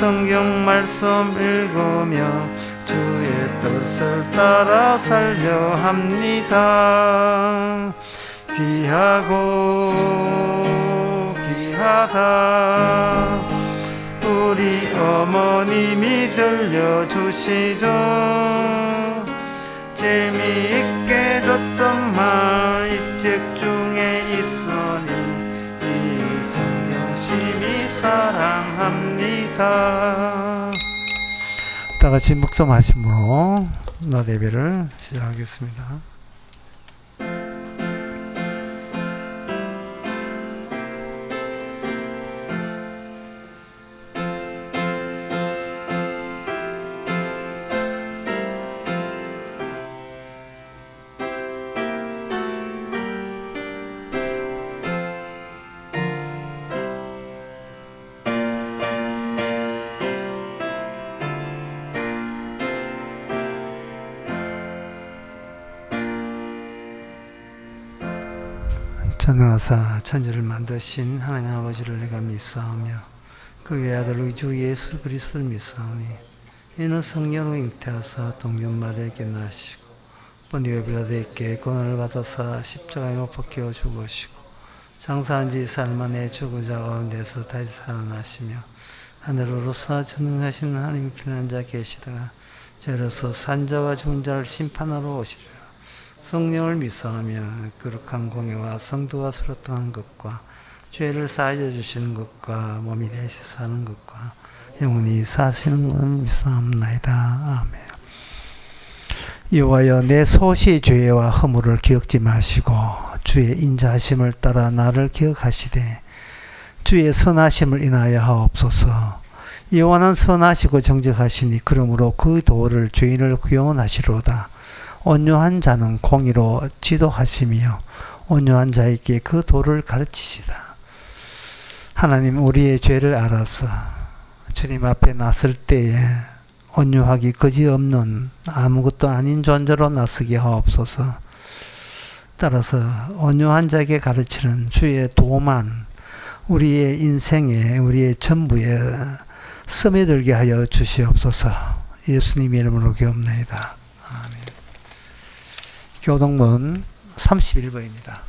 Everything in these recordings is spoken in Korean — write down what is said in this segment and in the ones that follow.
성경 말씀 읽으며 주의 뜻을 따라 살려 합니다. 귀하고 귀하다. 우리 어머님이 들려주시던 재미있게 듣던 말 이 책 중에 있으니 이 성경 심히 사랑합니다. 다같이 묵념하심으로 낮 예배를 시작하겠습니다. 전능하사 천지를 만드신 하나님 아버지를 내가 믿사오며 그 외아들 우리 주 예수 그리스도를 믿사오니 이는 성령으로 잉태하사 동년 마리아에게 나시고 본디오 빌라도에게 고난을 받아사 십자가에 못 박혀 죽으시고 장사한 지 사흘 만에 죽은 자 가운데서 다시 살아나시며 하늘로 오르사 전능하신 하나님의 편한 자 계시다가 저로서 산자와 죽은 자를 심판하러 오시리라. 성령을 믿사오며 거룩한 공예와 성도와 스로통한 것과 죄를 사하여 주시는 것과 몸이 대신 사는 것과 영원히 사시는 것을 믿사옵나이다. 아멘. 여호와여 내 소시 죄와 허물을 기억지 마시고 주의 인자하심을 따라 나를 기억하시되 주의 선하심을 인하여 하옵소서. 여호와는 선하시고 정직하시니 그러므로 그 도를 죄인을 구원하시로다. 온유한 자는 공의로 지도하시며 온유한 자에게 그 도를 가르치시다. 하나님 우리의 죄를 알아서 주님 앞에 나설 때에 온유하기 그지없는 아무것도 아닌 존재로 나서게 하옵소서. 따라서 온유한 자에게 가르치는 주의 도만 우리의 인생에 우리의 전부에 스며들게 하여 주시옵소서. 예수님 이름으로 기옵나이다. 아멘. 교동문 31번입니다.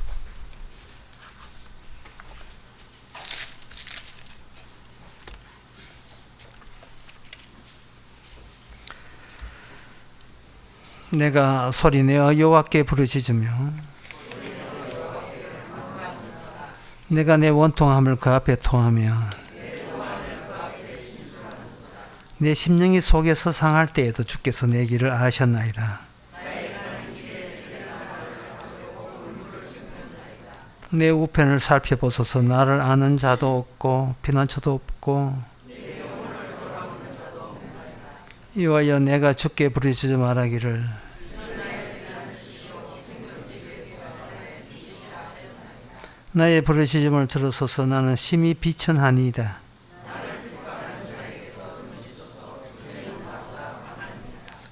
내가 소리내어 여호와께 부르짖으며 내가 내 원통함을 그 앞에 토하며 내 심령이 속에서 상할 때에도 주께서 내 길을 아셨나이다. 내 우편을 살펴보소서. 나를 아는 자도 없고 피난처도 없고 이와여 내가 주께 부르짖어 말하기를 나의 부르짖음을 들으소서. 나는 심히 비천하니이다.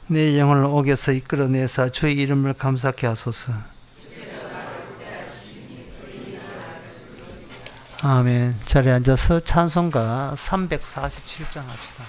내 영혼을 옥에서 이끌어내사 주의 이름을 감사케 하소서. 아멘. 자리에 앉아서 찬송가 347장 합시다.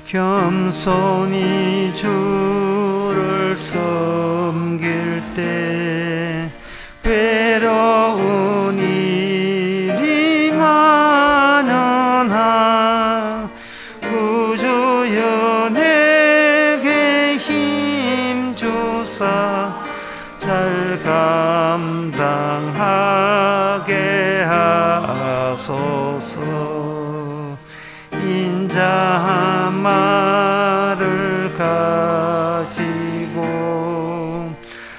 겸손히 주를 섬길 때 괴로운 일이 많으나 구주여 내게 힘주사 잘 감당하게 하소서. 인자한 말을 가지고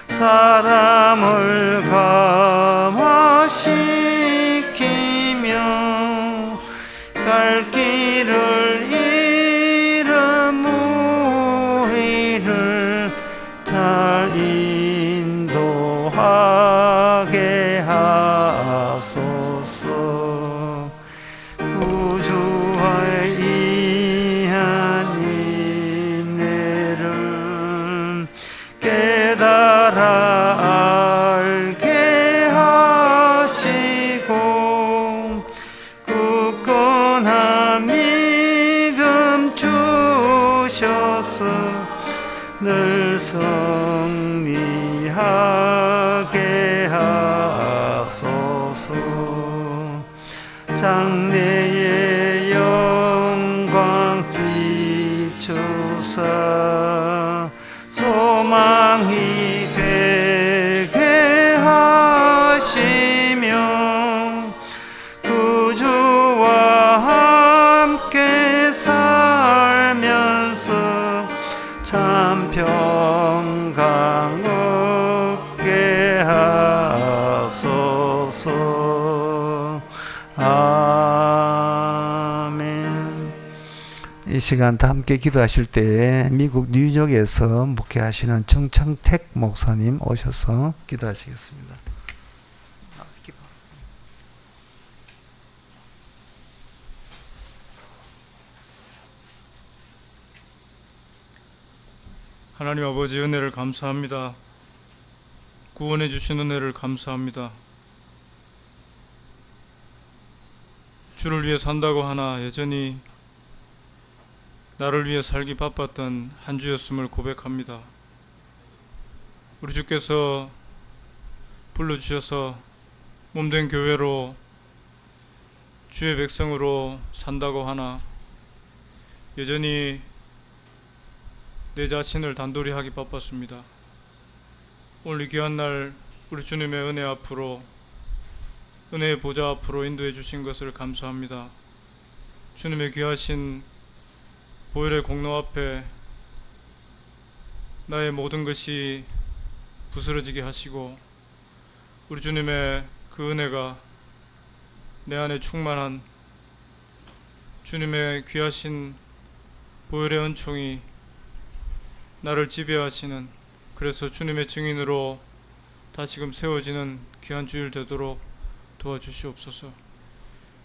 사람을 감화시키며 갈 길을 잃은 우리를 잘 인도하게 하소서. 구주와의 영원한 믿음 주셔서 늘 승리하게 하소서. 장래의 영광 비추사 소망이 되게 하시며 구주와 함께 살면서 참 평강 얻게 하소서. 아멘. 이 시간 다 함께 기도하실 때에 미국 뉴욕에서 목회하시는 정창택 목사님 오셔서 기도하시겠습니다. 하나님 아버지, 은혜를 감사합니다. 구원해 주신 은혜를 감사합니다. 주를 위해 산다고 하나 여전히 나를 위해 살기 바빴던 한 주였음을 고백합니다. 우리 주께서 불러주셔서 몸된 교회로 주의 백성으로 산다고 하나 여전히 내 자신을 단돌이 하기 바빴습니다. 오늘 이 귀한 날 우리 주님의 은혜 앞으로, 은혜의 보좌 앞으로 인도해 주신 것을 감사합니다. 주님의 귀하신 보혈의 공로 앞에 나의 모든 것이 부스러지게 하시고 우리 주님의 그 은혜가 내 안에 충만한 주님의 귀하신 보혈의 은총이 나를 지배하시는, 그래서 주님의 증인으로 다시금 세워지는 귀한 주일 되도록 도와주시옵소서.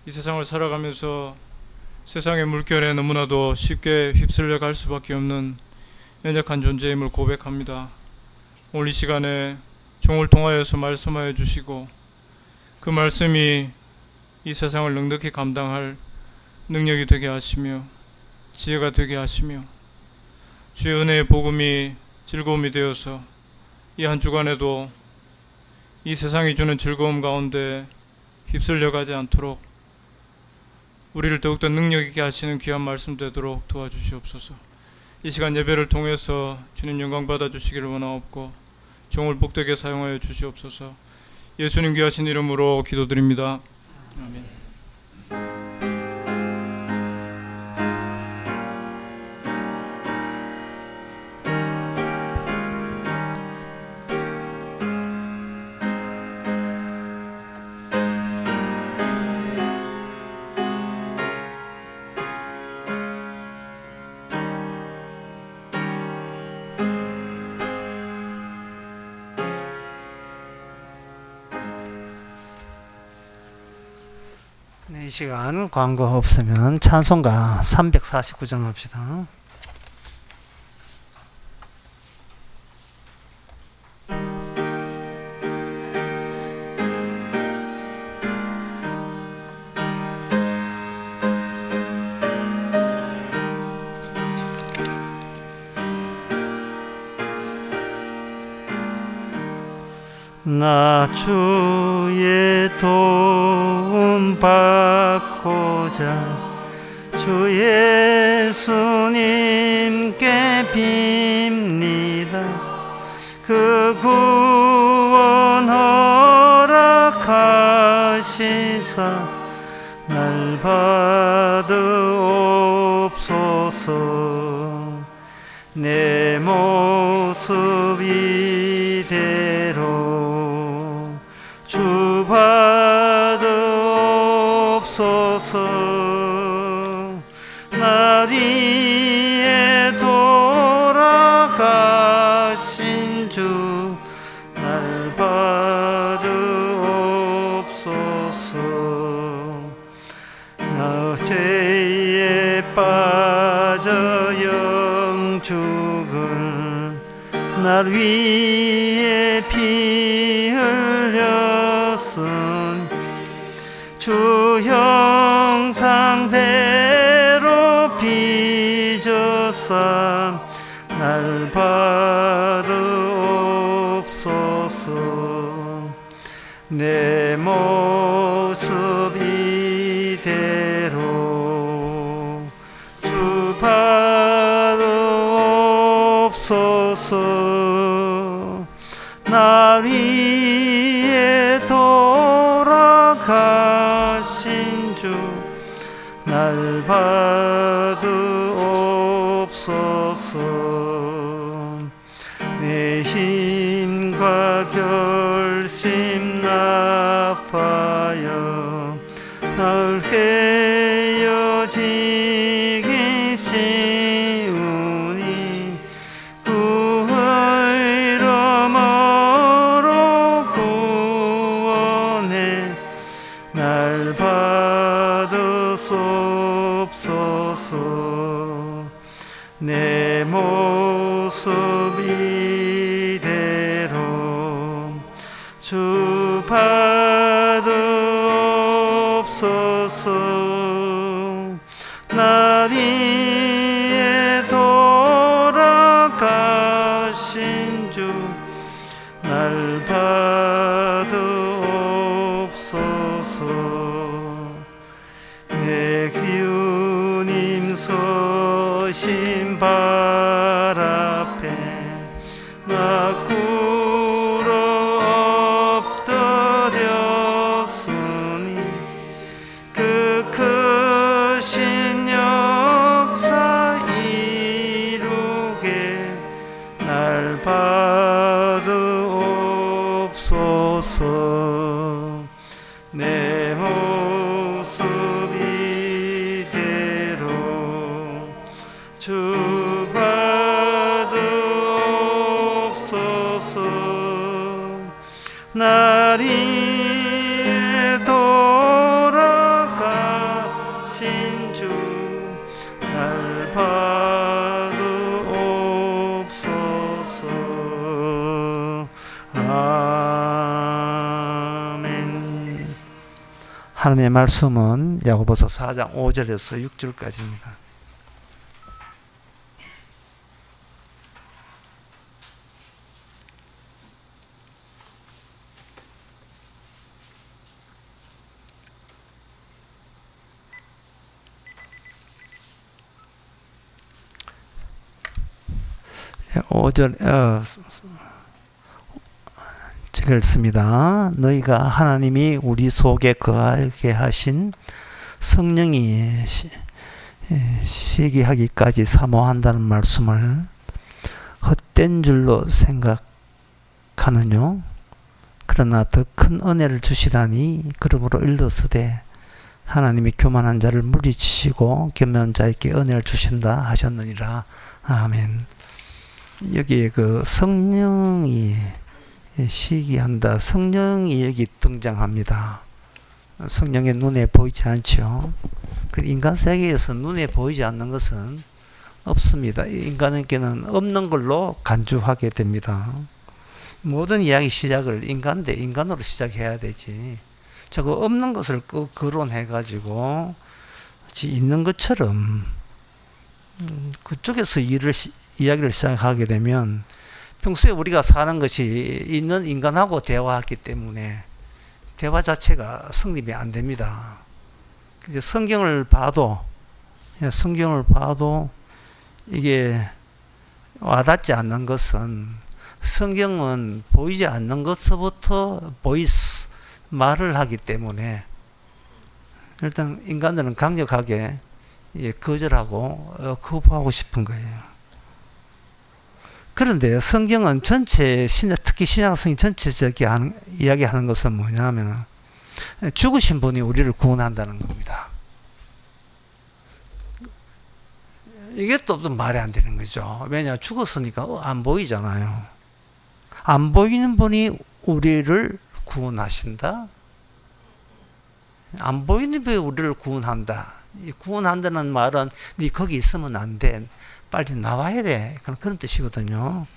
이 세상을 살아가면서 세상의 물결에 너무나도 쉽게 휩쓸려 갈 수밖에 없는 연약한 존재임을 고백합니다. 오늘 이 시간에 종을 통하여서 말씀하여 주시고 그 말씀이 이 세상을 넉넉히 감당할 능력이 되게 하시며 지혜가 되게 하시며 주의 은혜의 복음이 즐거움이 되어서 이 한 주간에도 이 세상이 주는 즐거움 가운데 휩쓸려 가지 않도록 우리를 더욱더 능력 있게 하시는 귀한 말씀 되도록 도와주시옵소서. 이 시간 예배를 통해서 주님 영광 받아 주시기를 원하옵고 종을 복되게 사용하여 주시옵소서. 예수님 귀하신 이름으로 기도드립니다. 아멘. 네, 이 시간 광고 없으면 찬송가 349장 합시다. 나 주의 도움 받고자 주 예수님께 빕니다. 그 구원 허락하시사 날 받으옵소서. 내 모습 이대로 주 받으옵소서. 날 위해 돌아가신 주 날 받으옵소서. 나 죄에 빠져 영죽을 날 위해 피 흘렸으니 주 형상 잊어서 날 받으옵소서. 내 모습 이대로 주 받으옵소서. 나 위에 돌아가신 주 날 받으옵소서. 내 힘과 결심 나빠여 날 헤어지기 쉬우니 그 이름으로 구원해 날 받으소서. 내 모습 이대로 주 받으옵소서. 날 위에 돌아가신 주 날 받으옵소서. 내 기운임 서신 발 앞에 나 꿇어 엎드렸으니 그 크신 역사 이루게 날 받으옵소서. 내 모습 이대로 주 받으옵소서. 날 위에 돌아가신 주 날 받으옵소서. 아멘. 하나님의 말씀은 야고보서 4장 5절에서 6절까지입니다. 제가 읽습니다. 너희가 하나님이 우리 속에 거하게 하신 성령이 시기하기까지 사모한다는 말씀을 헛된 줄로 생각하느뇨. 그러나 더 큰 은혜를 주시다니 그러므로 일러스되 하나님이 교만한 자를 물리치시고 겸손한 자에게 은혜를 주신다 하셨느니라. 아멘. 여기에 그 성령이 시기한다. 성령이 여기 등장합니다. 성령의 눈에 보이지 않죠. 그 인간 세계에서 눈에 보이지 않는 것은 없습니다. 인간에게는 없는 걸로 간주하게 됩니다. 모든 이야기 시작을 인간 대 인간으로 시작해야 되지. 저거 없는 것을 거론해가지고 있는 것처럼 그쪽에서 이야기를 시작하게 되면 평소에 우리가 사는 것이 있는 인간하고 대화하기 때문에 대화 자체가 성립이 안 됩니다. 성경을 봐도 이게 와닿지 않는 것은 성경은 보이지 않는 것부터 말을 하기 때문에 일단 인간들은 강력하게 거절하고 거부하고 싶은 거예요. 그런데 성경은 전체, 특히 신약성이 전체적인 이야기하는 것은 뭐냐면 죽으신 분이 우리를 구원한다는 겁니다. 이게 또 말이 안 되는 거죠. 왜냐, 죽었으니까 안 보이잖아요. 안 보이는 분이 우리를 구원하신다? 안 보이는 분이 우리를 구원한다. 구원한다는 말은 네 거기 있으면 안 돼. 빨리 나와야 돼. 그런 뜻이거든요.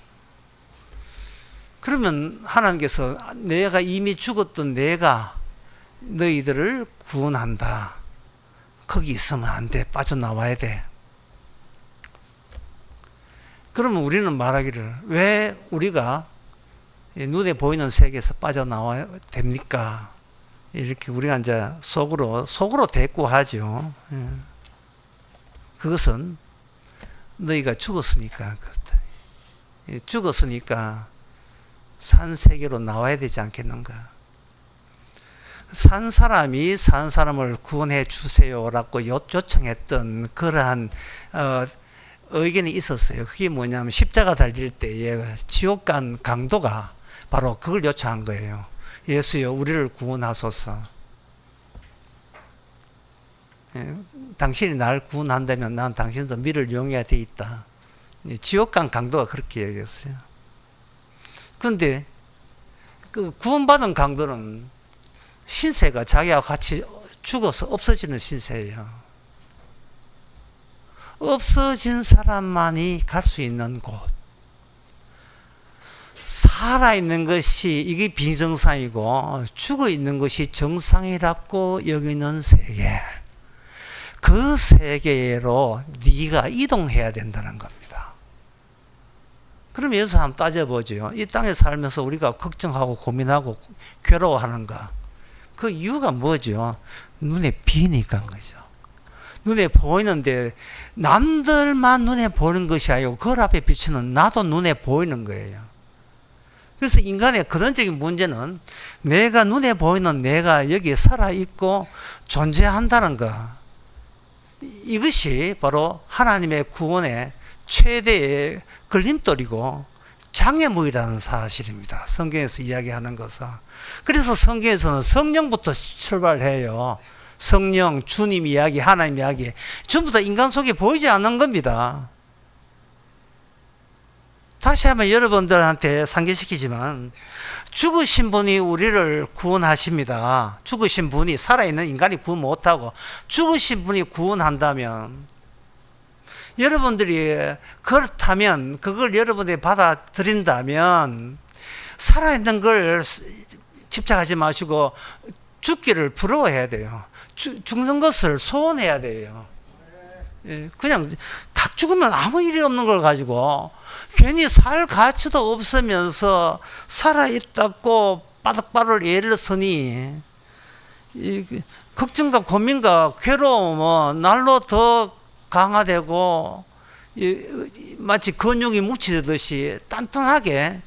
그러면 하나님께서 내가 이미 죽었던 내가 너희들을 구원한다. 거기 있으면 안 돼. 빠져나와야 돼. 그러면 우리는 말하기를, 왜 우리가 눈에 보이는 세계에서 빠져나와야 됩니까? 이렇게 우리가 이제 속으로 대꾸하죠. 그것은 너희가 죽었으니까, 그렇다. 죽었으니까 산 세계로 나와야 되지 않겠는가? 산 사람이 산 사람을 구원해 주세요라고 요청했던 그러한 의견이 있었어요. 그게 뭐냐면 십자가 달릴 때에 지옥 간 강도가 바로 그걸 요청한 거예요. 예수여, 우리를 구원하소서. 당신이 나를 구원한다면 난 당신도 믿을 용의가 돼 있다. 지옥 간 강도가 그렇게 얘기했어요. 그런데 그 구원받은 강도는 신세가 자기와 같이 죽어서 없어지는 신세예요. 없어진 사람만이 갈 수 있는 곳. 살아있는 것이 이게 비정상이고 죽어 있는 것이 정상이라고 여기는 세계. 그 세계로 네가 이동해야 된다는 겁니다. 그럼 여기서 한번 따져보죠. 이 땅에 살면서 우리가 걱정하고 고민하고 괴로워하는가? 그 이유가 뭐죠? 눈에 비니까 거죠. 눈에 보이는데 남들만 눈에 보이는 것이 아니고 그 앞에 비치는 나도 눈에 보이는 거예요. 그래서 인간의 근원적인 문제는 내가 눈에 보이는 내가 여기에 살아있고 존재한다는 것. 이것이 바로 하나님의 구원의 최대의 걸림돌이고 장애물이라는 사실입니다. 성경에서 이야기하는 것은. 그래서 성경에서는 성령부터 출발해요. 성령, 주님 이야기, 하나님 이야기 전부 다 인간 속에 보이지 않는 겁니다. 다시 한번 여러분들한테 상기시키지만 죽으신 분이 우리를 구원하십니다. 죽으신 분이, 살아있는 인간이 구원 못하고 죽으신 분이 구원한다면, 여러분들이 그렇다면, 그걸 여러분들이 받아들인다면 살아있는 걸 집착하지 마시고 죽기를 부러워해야 돼요. 죽는 것을 소원해야 돼요. 그냥 딱 죽으면 아무 일이 없는 걸 가지고 괜히 살 가치도 없으면서 살아있다고 바닥발을 애렸으니 걱정과 고민과 괴로움은 날로 더 강화되고 마치 근육이 묻히듯이 단단하게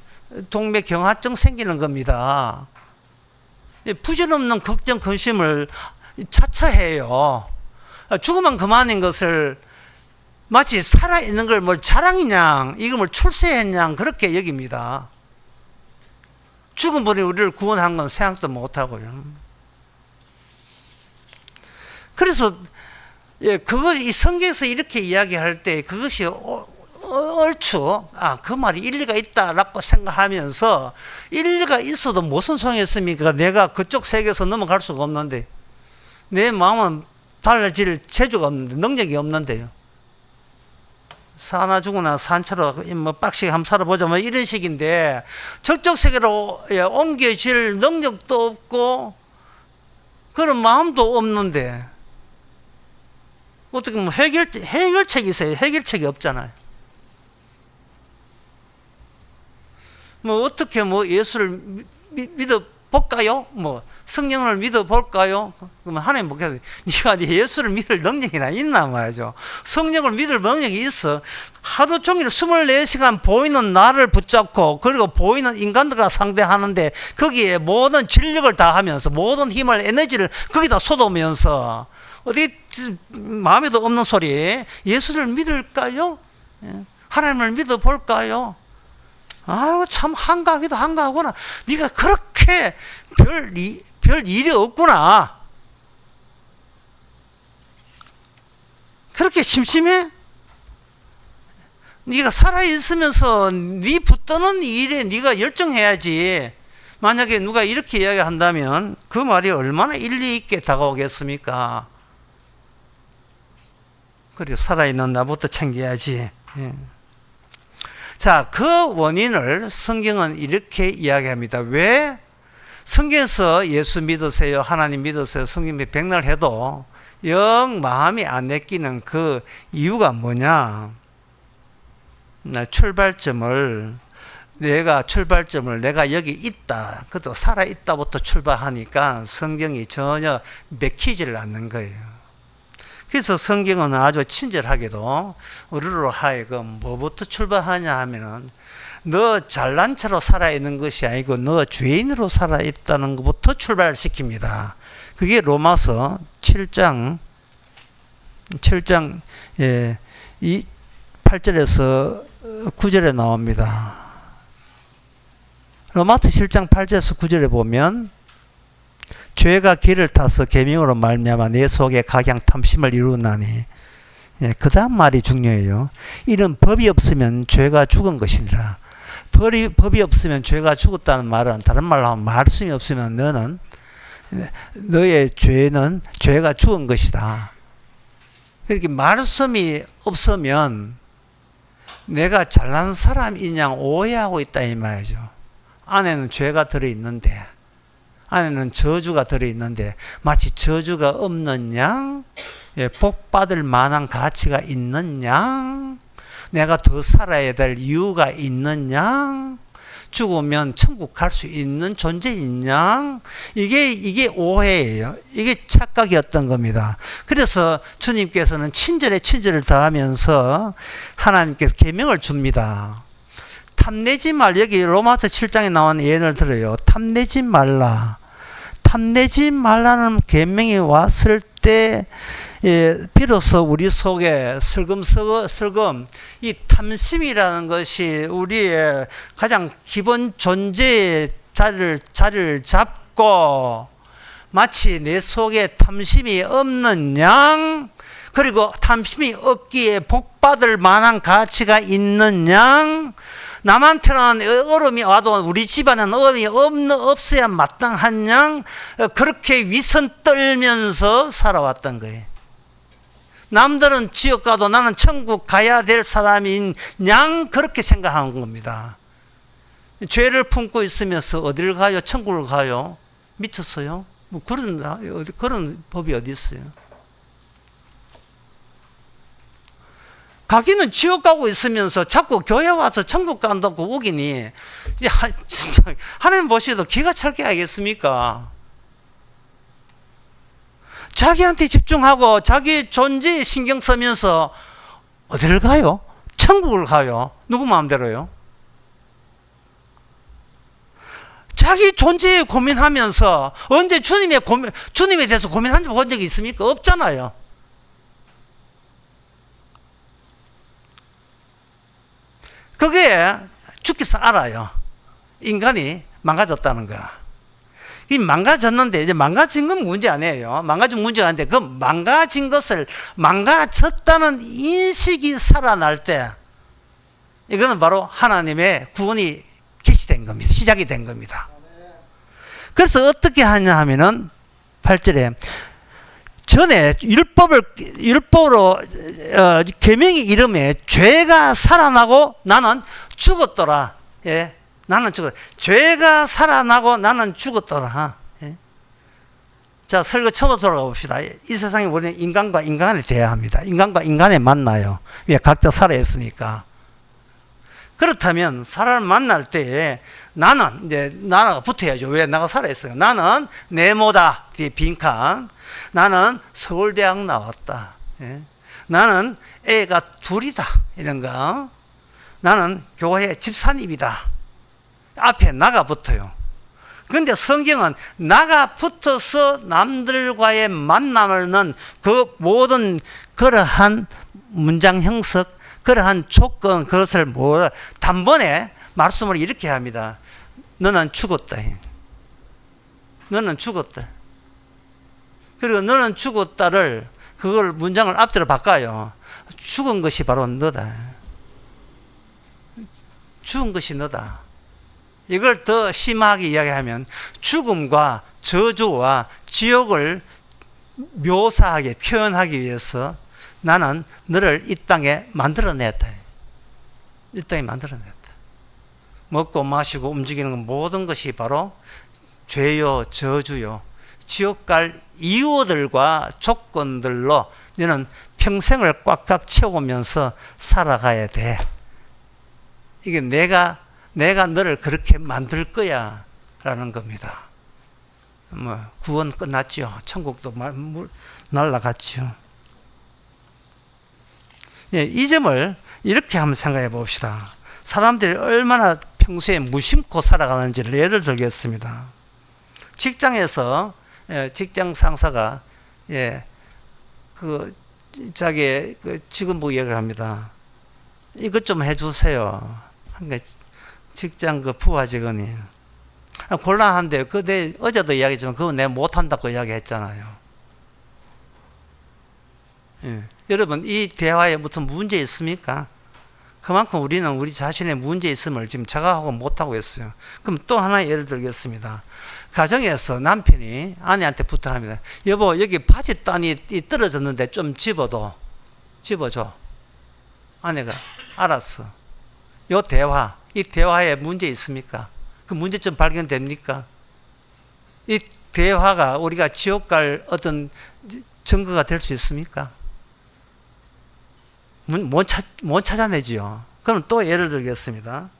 동맥경화증 생기는 겁니다. 부질없는 걱정, 근심을 차차해요. 죽으면 그만인 것을 마치 살아있는 걸 뭘 자랑이냐, 이걸 뭘 출세했냐, 그렇게 여깁니다. 죽은 분이 우리를 구원한 건 생각도 못하고요. 그래서 이 성경에서 이렇게 이야기할 때 그것이 얼추 그 말이 일리가 있다라고 생각하면서, 일리가 있어도 무슨 소용이 있습니까? 내가 그쪽 세계에서 넘어갈 수가 없는데, 내 마음은 달라질 재주가 없는데, 능력이 없는데요. 사나 죽으나 산처로 빡시게 한번 살아보자 이런 식인데, 저쪽 세계로 옮겨질 능력도 없고 그런 마음도 없는데 어떻게 해결책이 있어요? 해결책이 없잖아요. 어떻게 예수를 믿어볼까요? 성령을 믿어볼까요? 그러면 하나님 보겠어요. 네가 예수를 믿을 능력이나 있나 말이죠. 성령을 믿을 능력이 있어. 하루 종일 24시간 보이는 나를 붙잡고, 그리고 보이는 인간들과 상대하는데 거기에 모든 진력을 다하면서 모든 힘을, 에너지를 거기다 쏟으면서 어디 마음에도 없는 소리, 예수를 믿을까요? 하나님을 믿어볼까요? 참 한가하기도 한가하구나. 네가 그렇게 별 일이 없구나. 그렇게 심심해? 네가 살아있으면서 네 붙드는 일에 네가 열정해야지. 만약에 누가 이렇게 이야기한다면 그 말이 얼마나 일리 있게 다가오겠습니까? 그래, 살아있는 나부터 챙겨야지. 자, 그 원인을 성경은 이렇게 이야기합니다. 왜 성경에서 예수 믿으세요, 하나님 믿으세요, 성경 백날 해도 영 마음이 안 내키는 그 이유가 뭐냐? 출발점을 내가 여기 있다, 그것도 살아있다부터 출발하니까 성경이 전혀 맥히지를 않는 거예요. 그래서 성경은 아주 친절하게도 우리로 하여금 뭐부터 출발하냐 하면은 너 잘난 체로 살아있는 것이 아니고 너 죄인으로 살아있다는 것부터 출발시킵니다. 그게 로마서 7장 8절에서 9절에 나옵니다. 로마서 7장 8절에서 9절에 보면 죄가 길을 타서 계명으로 말미암아 내 속에 각양 탐심을 이루나니, 그 다음 말이 중요해요. 이는 법이 없으면 죄가 죽은 것이니라. 법이 없으면 죄가 죽었다는 말은 다른 말로 하면 말씀이 없으면 너의 죄가 죽은 것이다. 그렇게 말씀이 없으면 내가 잘난 사람이냐 오해하고 있다 이 말이죠. 안에는 죄가 들어있는데, 안에는 저주가 들어있는데 마치 저주가 없는 양, 복 받을 만한 가치가 있는 양, 내가 더 살아야 될 이유가 있는 양, 죽으면 천국 갈 수 있는 존재인 양, 이게 오해예요. 이게 착각이었던 겁니다. 그래서 주님께서는 친절에 친절을 더하면서 하나님께서 계명을 줍니다. 탐내지 말, 여기 로마서 7장에 나온 예를 들어요. 탐내지 말라. 탐내지 말라는 계명이 왔을 때 비로소 우리 속에 슬금 이 탐심이라는 것이 우리의 가장 기본 존재의 자리를 잡고, 마치 내 속에 탐심이 없는 양, 그리고 탐심이 없기에 복받을 만한 가치가 있는 양, 남한테는 어려움이 와도 우리 집안은 어려움이 없어야 마땅한 양, 그렇게 위선 떨면서 살아왔던 거예요. 남들은 지옥 가도 나는 천국 가야 될 사람인 양, 그렇게 생각하는 겁니다. 죄를 품고 있으면서 어디를 가요? 천국을 가요? 미쳤어요? 뭐 그런 법이 어디 있어요? 가기는 지옥 가고 있으면서 자꾸 교회 와서 천국 간다고 우기니, 하나님 보시도 기가 찰 게 알겠습니까? 자기한테 집중하고 자기 존재에 신경 쓰면서 어디를 가요? 천국을 가요? 누구 마음대로요? 자기 존재에 고민하면서 언제 주님에 대해서 고민한 적이 있습니까? 없잖아요. 그게 죽기서 알아요. 인간이 망가졌다는 거야. 이 망가졌는데, 이제 망가진 건 문제 아니에요. 망가진 문제가 아닌데, 그 망가진 것을 망가졌다는 인식이 살아날 때, 이거는 바로 하나님의 구원이 개시된 겁니다. 시작이 된 겁니다. 그래서 어떻게 하냐 하면은 8절에 전에 율법으로 계명의 이름에 죄가 살아나고 나는 죽었더라. 예, 나는 죽었. 죄가 살아나고 나는 죽었더라. 예. 자, 설교 처음부터 돌아가 봅시다. 이 세상에 우리는 인간과 인간에 대해야 합니다. 인간과 인간에 만나요. 왜? 각자 살아있으니까. 그렇다면 사람을 만날 때에 나는 이제 나가 붙어야죠. 왜? 내가 살아있어요. 나는 네모다. 뒤에 빈칸. 나는 서울대학 나왔다. 예? 나는 애가 둘이다. 이런 거. 나는 교회 집사님이다. 앞에 나가 붙어요. 그런데 성경은 나가 붙어서 남들과의 만남을 넣은 그 모든 그러한 문장 형석, 그러한 조건, 그것을 단번에 말씀을 이렇게 합니다. 너는 죽었다. 너는 죽었다. 그리고 너는 죽었다를, 그걸 문장을 앞뒤로 바꿔요. 죽은 것이 바로 너다. 죽은 것이 너다. 이걸 더 심하게 이야기하면 죽음과 저주와 지옥을 묘사하게 표현하기 위해서 나는 너를 이 땅에 만들어냈다. 이 땅에 만들어냈다. 먹고 마시고 움직이는 모든 것이 바로 죄요, 저주요, 지옥 갈 이유들과 조건들로 너는 평생을 꽉꽉 채우면서 살아가야 돼. 이게 내가 너를 그렇게 만들 거야 라는 겁니다. 뭐 구원 끝났죠. 천국도 날아갔죠. 예, 이 점을 이렇게 한번 생각해 봅시다. 사람들이 얼마나 평소에 무심코 살아가는지를 예를 들겠습니다. 직장에서 직장 상사가 자기 직원부 얘기합니다. 이것 좀 해주세요. 그러니까 직장 부하 직원이 곤란한데 내 어제도 이야기했지만 그거 내가 못한다고 이야기했잖아요. 여러분 이 대화에 무슨 문제 있습니까? 그만큼 우리는 우리 자신의 문제 있음을 지금 자각하고 못하고 있어요. 그럼 또 하나 예를 들겠습니다. 가정에서 남편이 아내한테 부탁합니다. 여보 여기 바지단이 떨어졌는데 좀 집어줘. 아내가 알았어. 이 대화에 문제 있습니까? 그 문제점 발견됩니까? 이 대화가 우리가 지옥 갈 어떤 증거가 될 수 있습니까? 못 찾아내지요. 그럼 또 예를 들겠습니다.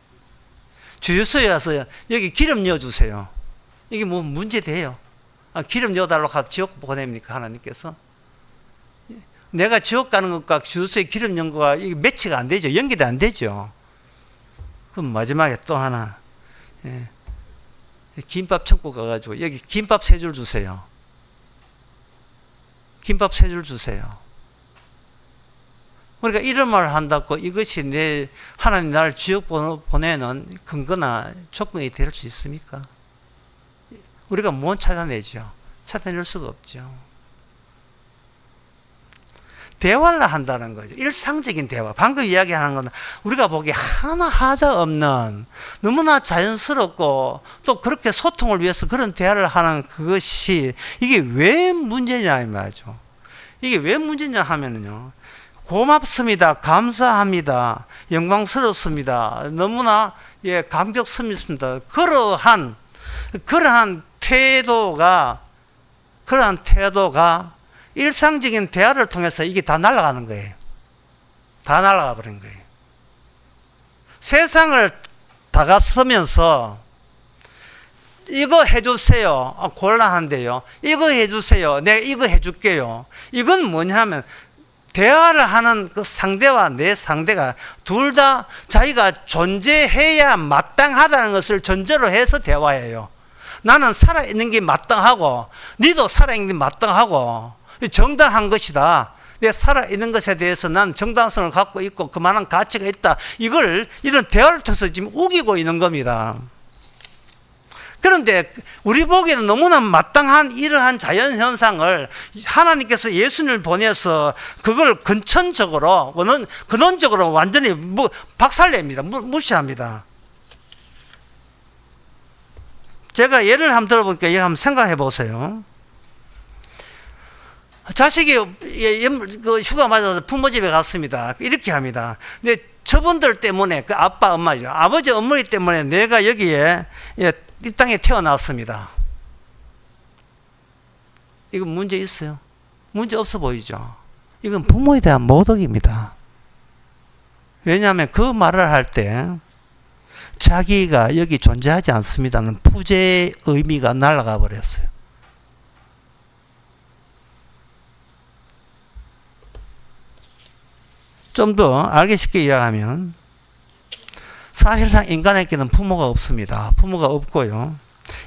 주유소에 가서 여기 기름 넣어주세요. 이게 뭐 문제 돼요? 기름 넣어달라고 하고 지옥 보냅니까? 하나님께서? 내가 지옥 가는 것과 주유소에 기름 넣은 거가 이게 매치가 안 되죠. 연결이 안 되죠. 그럼 마지막에 또 하나. 김밥 천국 가가지고 여기 김밥 3줄 주세요. 김밥 3줄 주세요. 그러니까 이런 말을 한다고 이것이 하나님 나를 지옥 보내는 근거나 조건이 될 수 있습니까? 우리가 못 찾아내죠. 찾아낼 수가 없죠. 대화를 한다는 거죠. 일상적인 대화. 방금 이야기하는 건 우리가 보기에 하나 하자 없는 너무나 자연스럽고 또 그렇게 소통을 위해서 그런 대화를 하는 그것이 이게 왜 문제냐 이 말이죠. 이게 왜 문제냐 하면은요. 고맙습니다. 감사합니다. 영광스럽습니다. 너무나 감격스럽습니다. 그러한 태도가 일상적인 대화를 통해서 이게 다 날아가는 거예요. 다 날아가 버린 거예요. 세상을 다가서면서 이거 해주세요. 곤란한데요. 이거 해주세요. 내가 이거 해줄게요. 이건 뭐냐면 대화를 하는 그 상대와 내 상대가 둘 다 자기가 존재해야 마땅하다는 것을 전제로 해서 대화해요. 나는 살아있는 게 마땅하고 니도 살아있는 게 마땅하고 정당한 것이다. 내가 살아있는 것에 대해서 난 정당성을 갖고 있고 그만한 가치가 있다. 이런 대화를 통해서 지금 우기고 있는 겁니다. 그런데 우리 보기에는 너무나 마땅한 이러한 자연현상을 하나님께서 예수님을 보내서 그걸 근본적으로 완전히 박살냅니다. 무시합니다. 제가 예를 한번 들어볼게요. 이거 한번 생각해 보세요. 자식이 휴가 맞아서 부모 집에 갔습니다. 이렇게 합니다. 근데 저분들 때문에 그 아빠, 엄마죠. 아버지, 어머니 때문에 내가 여기에 이 땅에 태어났습니다. 이건 문제 있어요? 문제 없어 보이죠? 이건 부모에 대한 모독입니다. 왜냐하면 그 말을 할 때 자기가 여기 존재하지 않습니다는 부재의 의미가 날아가 버렸어요. 좀 더 알기 쉽게 이야기하면 사실상 인간에게는 부모가 없습니다. 부모가 없고요.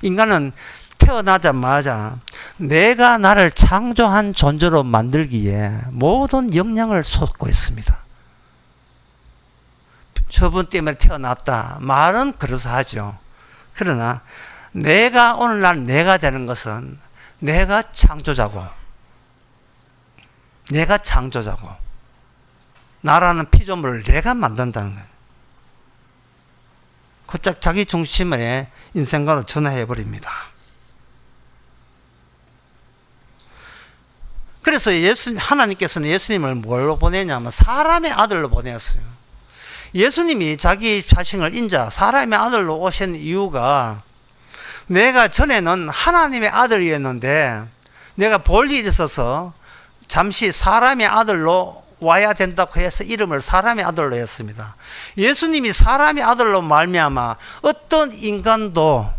인간은 태어나자마자 내가 나를 창조한 존재로 만들기에 모든 역량을 쏟고 있습니다. 저분 때문에 태어났다. 말은 그러사하죠. 그러나 내가 오늘날 내가 되는 것은 내가 창조자고 나라는 피조물을 내가 만든다는 거예요. 곧장 자기 중심의 인생관으로 전환해버립니다. 그래서 하나님께서는 예수님을 뭘로 보내냐면 사람의 아들로 보냈어요. 예수님이 자기 자신을 사람의 아들로 오신 이유가 내가 전에는 하나님의 아들이었는데 내가 볼 일이 있어서 잠시 사람의 아들로 와야 된다고 해서 이름을 사람의 아들로 했습니다. 예수님이 사람의 아들로 말미암아 어떤 인간도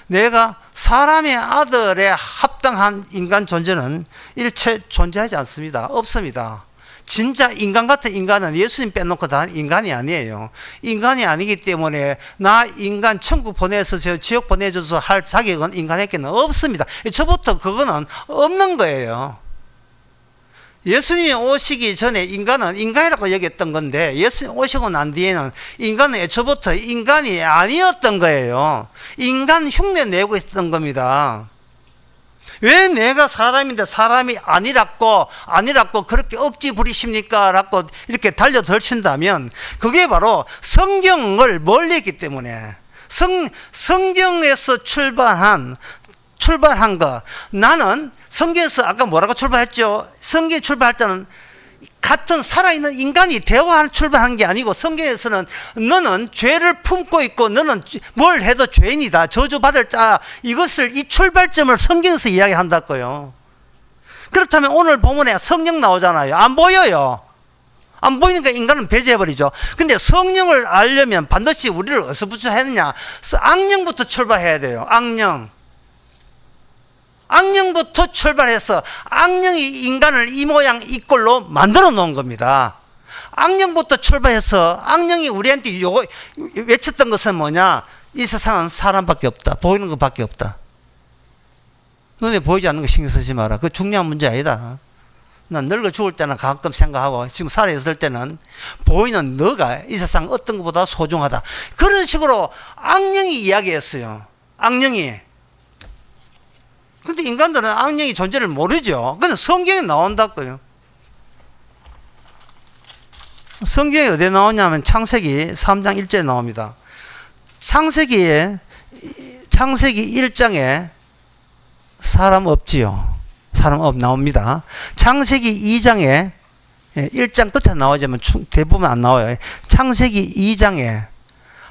내가 사람의 아들에 합당한 인간 존재는 일체 존재하지 않습니다. 없습니다. 진짜 인간 같은 인간은 예수님 빼놓고 다 인간이 아니에요. 인간이 아니기 때문에 나 인간 천국 보내서 지옥 보내줘서 할 자격은 인간에게는 없습니다. 저부터 그거는 없는 거예요. 예수님이 오시기 전에 인간은 인간이라고 여겼던 건데 예수님 오시고 난 뒤에는 인간은 애초부터 인간이 아니었던 거예요. 인간 흉내 내고 있었던 겁니다. 왜 내가 사람인데 사람이 아니라고 그렇게 억지 부리십니까? 라고 이렇게 달려들친다면 그게 바로 성경을 멀리 했기 때문에 성경에서 출발한 거 나는 성경에서 아까 뭐라고 출발했죠? 성경에 출발할 때는 같은 살아있는 인간이 대화할 출발한 게 아니고 성경에서는 너는 죄를 품고 있고 너는 뭘 해도 죄인이다 저주받을 자 이것을 이 출발점을 성경에서 이야기한다고요. 그렇다면 오늘 본문에 성령 나오잖아요. 안 보여요. 안 보이니까 인간은 배제해버리죠. 근데 성령을 알려면 반드시 우리를 어디서 붙여야 하느냐? 악령부터 출발해야 돼요. 악령부터 출발해서 악령이 인간을 이 모양 이 꼴로 만들어 놓은 겁니다. 악령부터 출발해서 악령이 우리한테 외쳤던 것은 뭐냐? 이 세상은 사람밖에 없다. 보이는 것밖에 없다. 눈에 보이지 않는 거 신경 쓰지 마라. 그거 중요한 문제 아니다. 난 늙어 죽을 때는 가끔 생각하고 지금 살아있을 때는 보이는 너가 이 세상 어떤 것보다 소중하다. 그런 식으로 악령이 이야기했어요. 악령이. 근데 인간들은 악령이 존재를 모르죠. 근데 성경에 나온다고요. 성경에 어디에 나오냐면 창세기 3장 1절에 나옵니다. 창세기 1장에 사람 없지요. 사람 나옵니다. 창세기 2장에 1장 끝에 나오지만 대부분 안 나와요. 창세기 2장에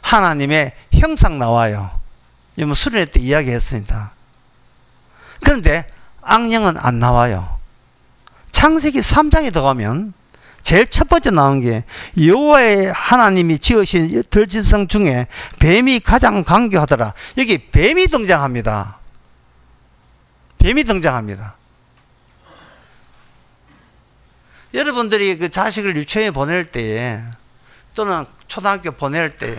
하나님의 형상 나와요. 여러분 수련회 때 이야기했습니다. 그런데 악령은 안 나와요. 창세기 3장에 들어가면 제일 첫 번째 나온 게 여호와의 하나님이 지으신 들짐승 중에 뱀이 가장 강교하더라. 여기 뱀이 등장합니다. 뱀이 등장합니다. 여러분들이 그 자식을 유치원에 보낼 때에 또는 초등학교 보낼 때에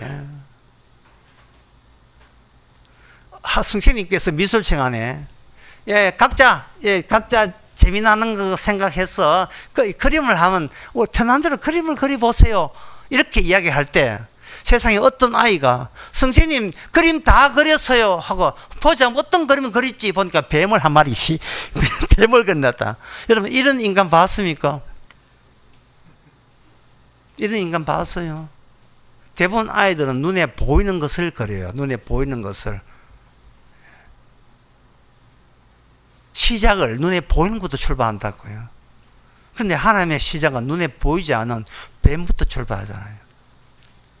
선생님께서 미술책 안에 각자 재미나는 거 생각해서 그림을 하면 편한 대로 그림을 그려보세요. 이렇게 이야기할 때 세상에 어떤 아이가 선생님 그림 다 그렸어요 하고 보자 어떤 그림을 그렸지 보니까 뱀을 한 마리씩 뱀을 그렸다. 여러분 이런 인간 봤습니까? 이런 인간 봤어요. 대부분 아이들은 눈에 보이는 것을 그려요. 눈에 보이는 것을. 시작을 눈에 보이는 것도 출발한다고요. 그런데 하나님의 시작은 눈에 보이지 않은 뱀부터 출발하잖아요.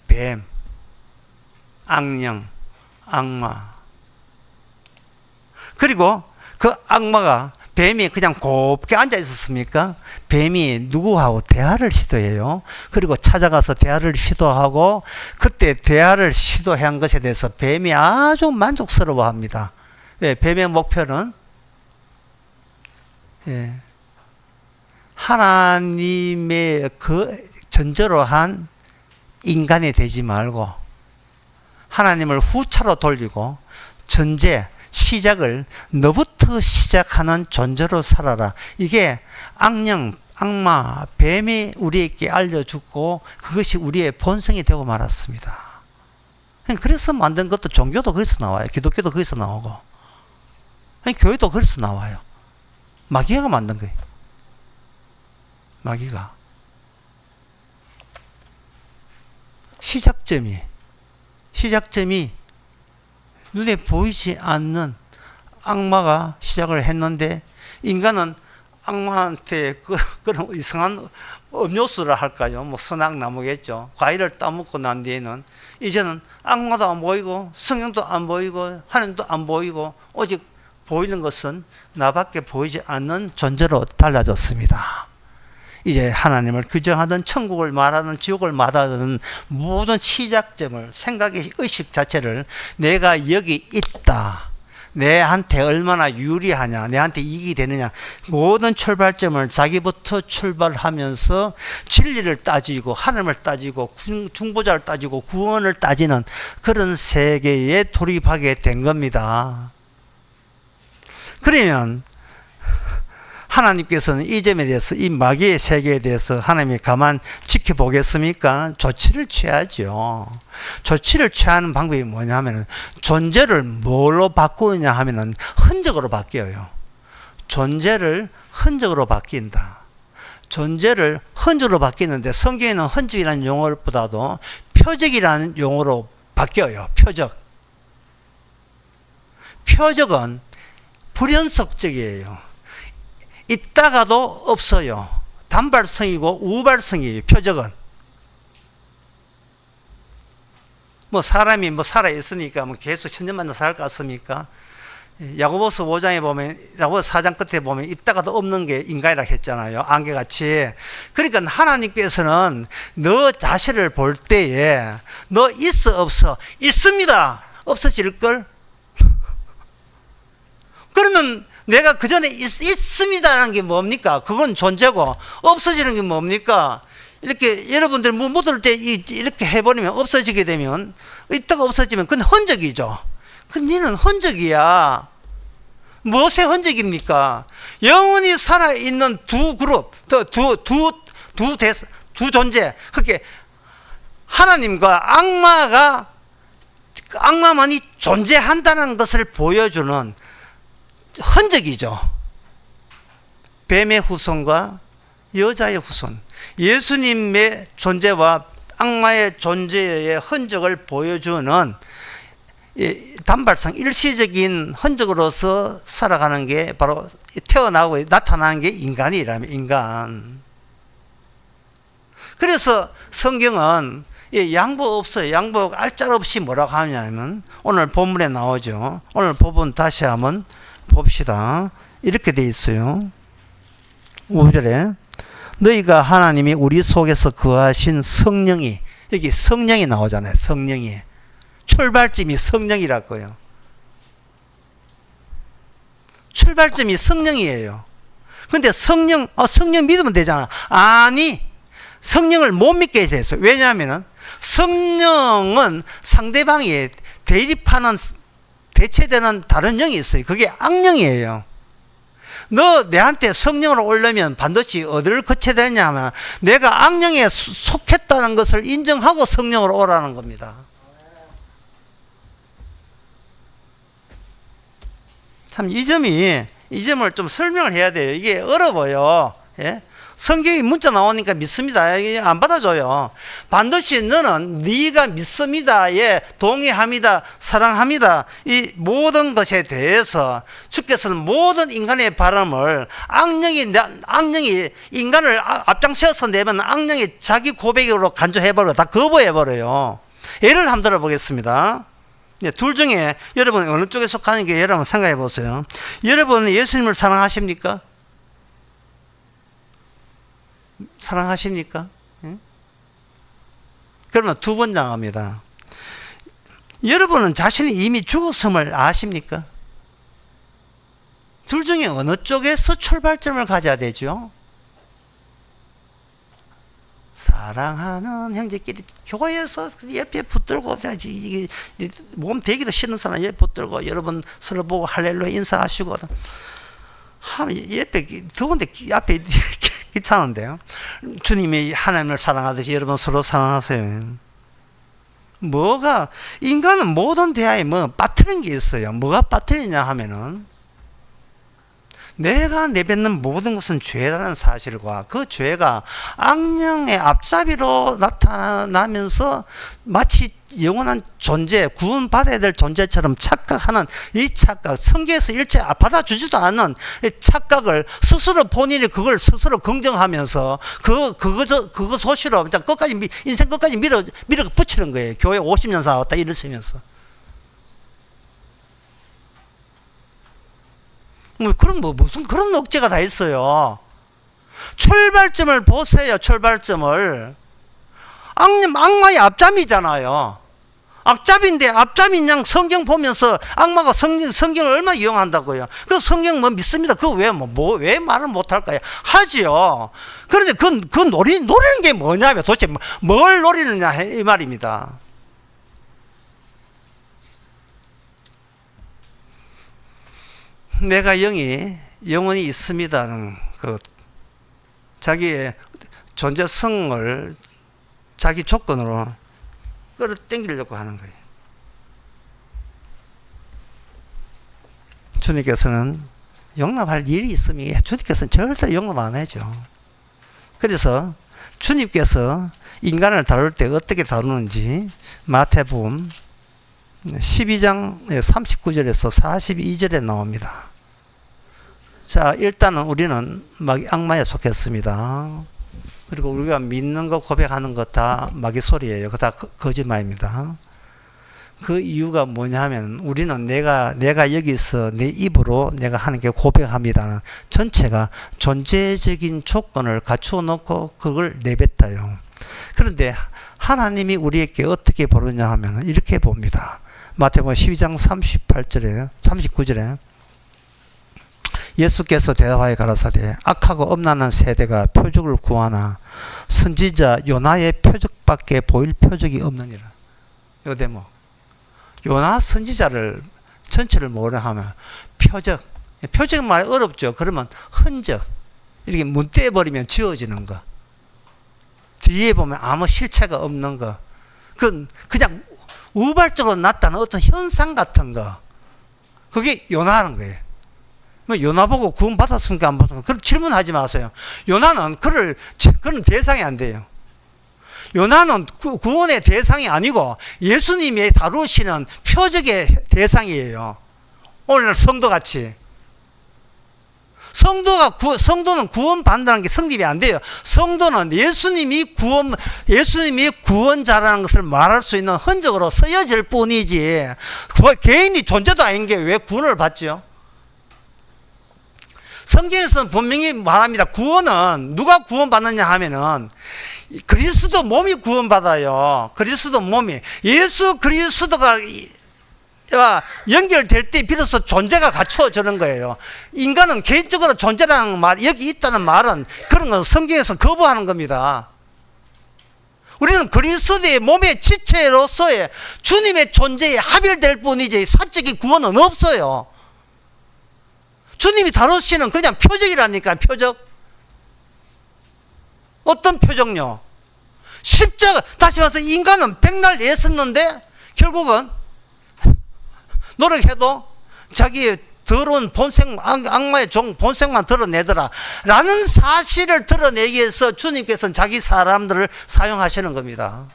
뱀, 악령, 악마. 그리고 그 악마가 뱀이 그냥 곱게 앉아 있었습니까? 뱀이 누구하고 대화를 시도해요. 그리고 찾아가서 대화를 시도하고 그때 대화를 시도한 것에 대해서 뱀이 아주 만족스러워합니다. 왜? 뱀의 목표는 하나님의 그 전저로 한 인간이 되지 말고 하나님을 후차로 돌리고 전제 시작을 너부터 시작하는 존재로 살아라. 이게 악령, 악마, 뱀이 우리에게 알려주고 그것이 우리의 본성이 되고 말았습니다. 그래서 만든 것도 종교도 거기서 나와요. 기독교도 거기서 나오고 교회도 거기서 나와요. 마귀가 만든 거예요. 마귀가. 시작점이 눈에 보이지 않는 악마가 시작을 했는데 인간은 악마한테 그런 이상한 음료수를 할까요? 뭐 선악나무겠죠. 과일을 따먹고 난 뒤에는 이제는 악마도 안 보이고 성령도 안 보이고 하나님도 안 보이고 오직 보이는 것은 나밖에 보이지 않는 존재로 달라졌습니다. 이제 하나님을 규정하든 천국을 말하든 지옥을 말하든 모든 시작점을, 생각의 의식 자체를 내가 여기 있다, 내한테 얼마나 유리하냐, 내한테 이익이 되느냐, 모든 출발점을 자기부터 출발하면서 진리를 따지고 하나님을 따지고 중보자를 따지고 구원을 따지는 그런 세계에 돌입하게 된 겁니다. 그러면 하나님께서는 이 점에 대해서, 이 마귀의 세계에 대해서 하나님이 가만 지켜보겠습니까? 조치를 취하죠. 조치를 취하는 방법이 뭐냐면 존재를 뭘로 바꾸느냐 하면은 흔적으로 바뀌어요. 존재를 흔적으로 바뀐다. 존재를 흔적으로 바뀌는데 성경에는 흔적이라는 용어보다도 표적이라는 용어로 바뀌어요. 표적. 표적은 불연속적이에요. 있다가도 없어요. 단발성이고 우발성이에요. 표적은. 뭐 사람이 뭐 살아 있으니까 뭐 계속 천년만년 살 것 같습니까? 야고보서 5장에 보면, 야고보서 4장 끝에 보면 있다가도 없는 게 인간이라 했잖아요. 안개같이. 그러니까 하나님께서는 너 자신을 볼 때에 너 있어 없어? 있습니다. 없어질걸? 그러면 내가 그 전에 있습니다라는 게 뭡니까? 그건 존재고, 없어지는 게 뭡니까? 이렇게 여러분들 못 들 때 이렇게 해버리면, 없어지게 되면, 있다가 없어지면 그건 흔적이죠. 그 니는 흔적이야. 무엇의 흔적입니까? 영원히 살아있는 두 그룹, 두 존재. 그렇게 하나님과 악마만이 존재한다는 것을 보여주는 흔적이죠. 뱀의 후손과 여자의 후손, 예수님의 존재와 악마의 존재의 흔적을 보여주는 단발성, 일시적인 흔적으로서 살아가는 게 바로 태어나고 나타나는 게 인간이라면 인간. 그래서 성경은 양보 없어요. 양보 알짤없이 뭐라고 하냐면, 오늘 본문에 나오죠. 오늘 본문 다시 한번 봅시다. 이렇게 돼 있어요. 5절에 너희가 하나님이 우리 속에서 거하신 성령이, 여기 성령이 나오잖아요. 성령이. 출발점이 성령이라고요. 출발점이 성령이에요. 근데 성령 믿으면 되잖아. 아니, 성령을 못 믿게 됐어요. 왜냐하면 성령은 상대방이 대립하는, 대체되는 다른 영이 있어요. 그게 악령이에요. 너 내한테 성령으로 오려면 반드시 어디를 거쳐야 되냐면 내가 악령에 속했다는 것을 인정하고 성령으로 오라는 겁니다. 참 이 점을 좀 설명을 해야 돼요. 이게 어려워요. 예? 성경이 문자 나오니까 믿습니다. 안 받아줘요. 반드시 너는 네가 믿습니다에 동의합니다, 사랑합니다, 이 모든 것에 대해서 주께서는 모든 인간의 바람을 악령이 인간을 앞장세워서 내면 악령이 자기 고백으로 간주해버려, 다 거부해버려요. 예를 한번 들어보겠습니다. 둘 중에 여러분 어느 쪽에 속하는 게 여러분 생각해 보세요. 여러분 예수님을 사랑하십니까? 사랑하십니까? 예? 그러면 두 번 나갑니다. 여러분은 자신이 이미 죽었음을 아십니까? 둘 중에 어느 쪽에서 출발점을 가져야 되죠? 사랑하는 형제끼리 교회에서 옆에 붙들고, 몸 대기도 싫은 사람 옆에 붙들고 여러분 서로 보고 할렐루야 인사하시고 옆에 더운데 앞에 귀찮은데요. 주님이 하나님을 사랑하듯이 여러분 서로 사랑하세요. 인간은 모든 대화에 빠뜨린 게 있어요. 뭐가 빠뜨리냐 하면은, 내가 내뱉는 모든 것은 죄라는 사실과 그 죄가 악령의 앞잡이로 나타나면서 마치 영원한 존재, 구원받아야 될 존재처럼 착각하는 이 착각, 성경에서 일체 받아주지도 않는 이 착각을 스스로 본인이 그걸 스스로 긍정하면서 그거 소시로 끝까지 인생 끝까지 밀어 붙이는 거예요. 교회 50년 살았다 이러시면서. 그럼 무슨 그런 억제가 다 있어요. 출발점을 보세요. 출발점을. 악마의 앞잡이잖아요. 앞잡이인데 앞잡이인 양 성경 보면서 악마가 성경을 얼마나 이용한다고요. 그 성경 뭐 믿습니다. 그거 왜 말을 못할까요? 하지요. 그런데 그 노리는 게 뭐냐면 도대체 뭘 노리느냐 이 말입니다. 내가 영원히 있습니다는 그 자기의 존재성을 자기 조건으로 끌어당기려고 하는 거예요. 주님께서는 용납할 일이 있으면 주님께서는 절대 용납 안 해줘. 그래서 주님께서 인간을 다룰 때 어떻게 다루는지 마태복음 12장 39절에서 42절에 나옵니다. 자, 일단은 우리는 악마에 속했습니다. 그리고 우리가 믿는 거 고백하는 거 다 마귀 소리예요. 그거 다 거짓말입니다. 그 이유가 뭐냐 하면 우리는 내가 여기서 내 입으로 내가 하나님께 고백합니다는 전체가 존재적인 조건을 갖추어 놓고 그걸 내뱉어요. 그런데 하나님이 우리에게 어떻게 보느냐 하면 이렇게 봅니다. 마태복음 12장 39절에 예수께서 대답하여 가라사대 악하고 엄란한 세대가 표적을 구하나 선지자 요나의 표적밖에 보일 표적이 없느니라. 요 대목. 요나 선지자를 전체를 뭐라 하면 표적 말 어렵죠. 그러면 흔적 이렇게 문대버리면 지워지는 거. 뒤에 보면 아무 실체가 없는 거. 그냥 우발적으로 나타나는 어떤 현상 같은 거. 그게 요나라는 거예요. 요나 보고 구원 받았습니까? 안 받았습니까? 그럼 질문하지 마세요. 요나는 그런 대상이 안 돼요. 요나는 구원의 대상이 아니고 예수님이 다루시는 표적의 대상이에요. 오늘 성도같이. 성도는 구원받는다는 게 성립이 안 돼요. 성도는 예수님이 구원자라는 것을 말할 수 있는 흔적으로 쓰여질 뿐이지, 개인이 존재도 아닌 게 왜 구원을 받죠? 성경에서는 분명히 말합니다. 구원은 누가 구원받느냐 하면은 그리스도 몸이 구원받아요. 그리스도 몸이. 예수 그리스도가 연결될 때 비로소 존재가 갖추어지는 거예요. 인간은 개인적으로 존재라는 말, 여기 있다는 말은 그런 건 성경에서 거부하는 겁니다. 우리는 그리스도의 몸의 지체로서의 주님의 존재에 합일될 뿐이지 사적인 구원은 없어요. 주님이 다루시는 그냥 표적이라니까. 표적. 어떤 표적요? 십자가. 다시 말해서 인간은 백날 애썼는데 결국은 노력해도 자기의 더러운 본성, 악마의 종 본성만 드러내더라 라는 사실을 드러내기 위해서 주님께서는 자기 사람들을 사용하시는 겁니다.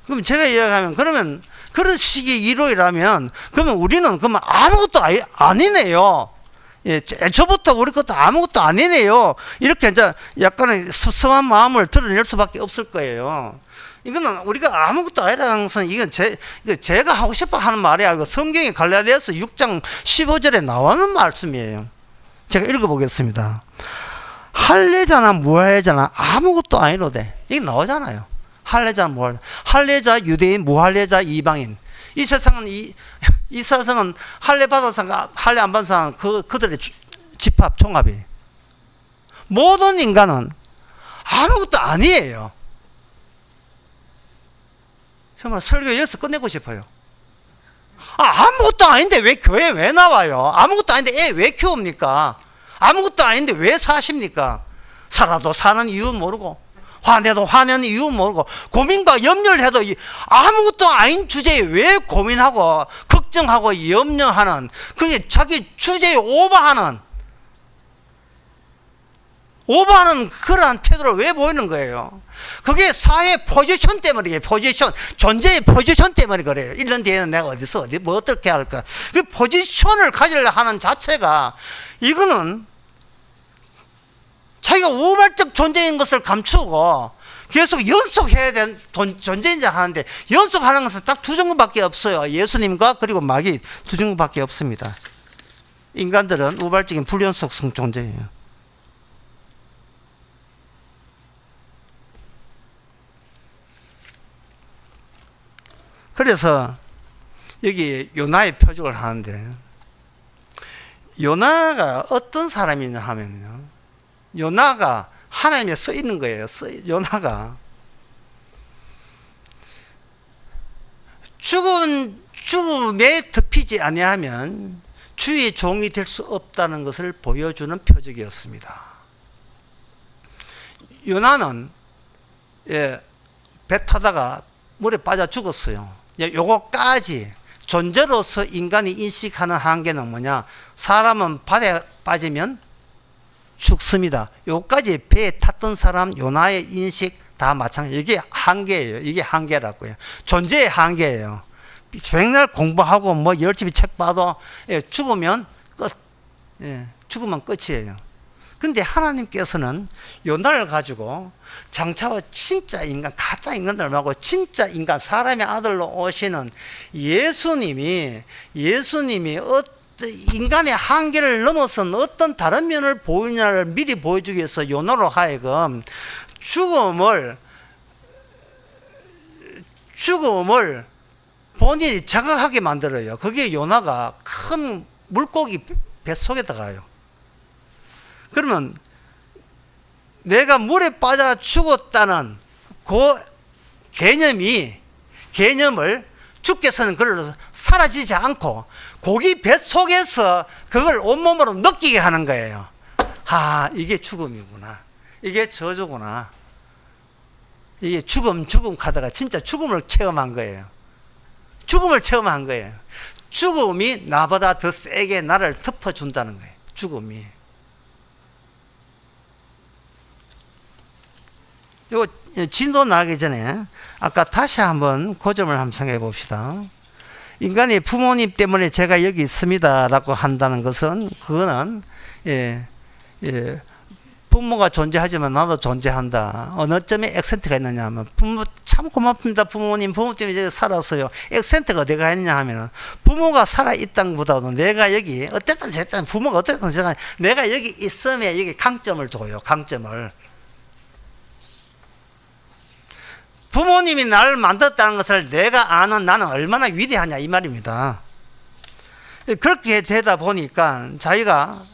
그럼 제가 이야기하면, 그러면 그런 식의 이론이라면 그러면 우리는 아무것도 아니네요. 예, 애초부터 우리 것도 아무것도 아니네요. 이렇게 이제 약간의 섭섭한 마음을 드러낼 수밖에 없을 거예요. 이거는 우리가 아무것도 아니라는 것은 이건 제가 하고 싶어 하는 말이 아니고 성경의 갈라디아서 6장 15절에 나오는 말씀이에요. 제가 읽어보겠습니다. 할례자나 무할례자나 아무것도 아니로되, 이게 나오잖아요. 할례자, 무할례자. 할례자 유대인, 무할례자 이방인. 이 세상은 이 세상은 할례 받은 사람, 할례 안 받은 사람 그들의 집합 종합이. 모든 인간은 아무것도 아니에요. 정말 설교 여기서 끝내고 싶어요. 아무것도 아닌데 왜 교회 왜 나와요? 아무것도 아닌데 애 왜 키웁니까? 아무것도 아닌데 왜 사십니까? 살아도 사는 이유 모르고, 화내도 화내는 이유 모르고, 고민과 염려를 해도 아무것도 아닌 주제에 왜 고민하고 걱정하고 염려하는, 그게 자기 주제에 오버하는 그러한 태도를 왜 보이는 거예요? 그게 사회 포지션 때문이에요. 존재의 포지션 때문에 그래요. 1년 뒤에는 내가 뭐 어떻게 할까? 그 포지션을 가지려 하는 자체가, 이거는 자기가 우발적 존재인 것을 감추고 계속 연속해야 되는 존재인자 하는데, 연속하는 것은 딱 두 종류밖에 없어요. 예수님과 그리고 마귀 두 종류밖에 없습니다. 인간들은 우발적인 불연속성 존재예요. 그래서 여기 요나의 표적을 하는데, 요나가 어떤 사람이냐 하면요, 요나가 하나님에 써 있는 거예요. 요나가 죽음에 덮이지 아니하면 주의 종이 될 수 없다는 것을 보여주는 표적이었습니다. 요나는 배 타다가 물에 빠져 죽었어요. 요거까지 존재로서 인간이 인식하는 한계는 뭐냐? 사람은 바다에 빠지면 죽습니다. 요까지 배에 탔던 사람 요나의 인식 다 마찬가지. 이게 한계예요. 이게 한계라고요. 존재의 한계예요. 백날 공부하고 뭐 열심히 책 봐도 죽으면 끝. 죽으면 끝이에요. 근데 하나님께서는 요나를 가지고 장차와 진짜 인간, 가짜 인간들 말고 진짜 인간, 사람의 아들로 오시는 예수님이 인간의 한계를 넘어선 어떤 다른 면을 보이냐를 미리 보여주기 위해서 요나로 하여금 죽음을 본인이 자각하게 만들어요. 그게 요나가 큰 물고기 뱃속에 들어가요. 그러면 내가 물에 빠져 죽었다는 그 개념을 주께서는 그걸 사라지지 않고 고기 뱃속에서 그걸 온몸으로 느끼게 하는 거예요. 아, 이게 죽음이구나. 이게 저주구나. 이게 죽음 카드가 진짜 죽음을 체험한 거예요. 죽음을 체험한 거예요. 죽음이 나보다 더 세게 나를 덮어준다는 거예요. 죽음이. 요 진도 나가기 전에 아까 다시 한번 그 점을 한번 생각해 봅시다. 인간이 부모님 때문에 제가 여기 있습니다 라고 한다는 것은, 그거는 부모가 존재하지만 나도 존재한다. 어느 점에 액센트가 있느냐 하면, 부모 참 고맙습니다. 부모 때문에 제가 살았어요. 액센트가 어디가 있느냐 하면, 부모가 살아있다는 것보다도 내가 여기 어쨌든 부모가 어쨌든 내가 여기 있음에 여기 강점을 둬요. 강점을. 부모님이 나를 만들었다는 것을 내가 아는 나는 얼마나 위대하냐 이 말입니다. 그렇게 되다 보니까 자기가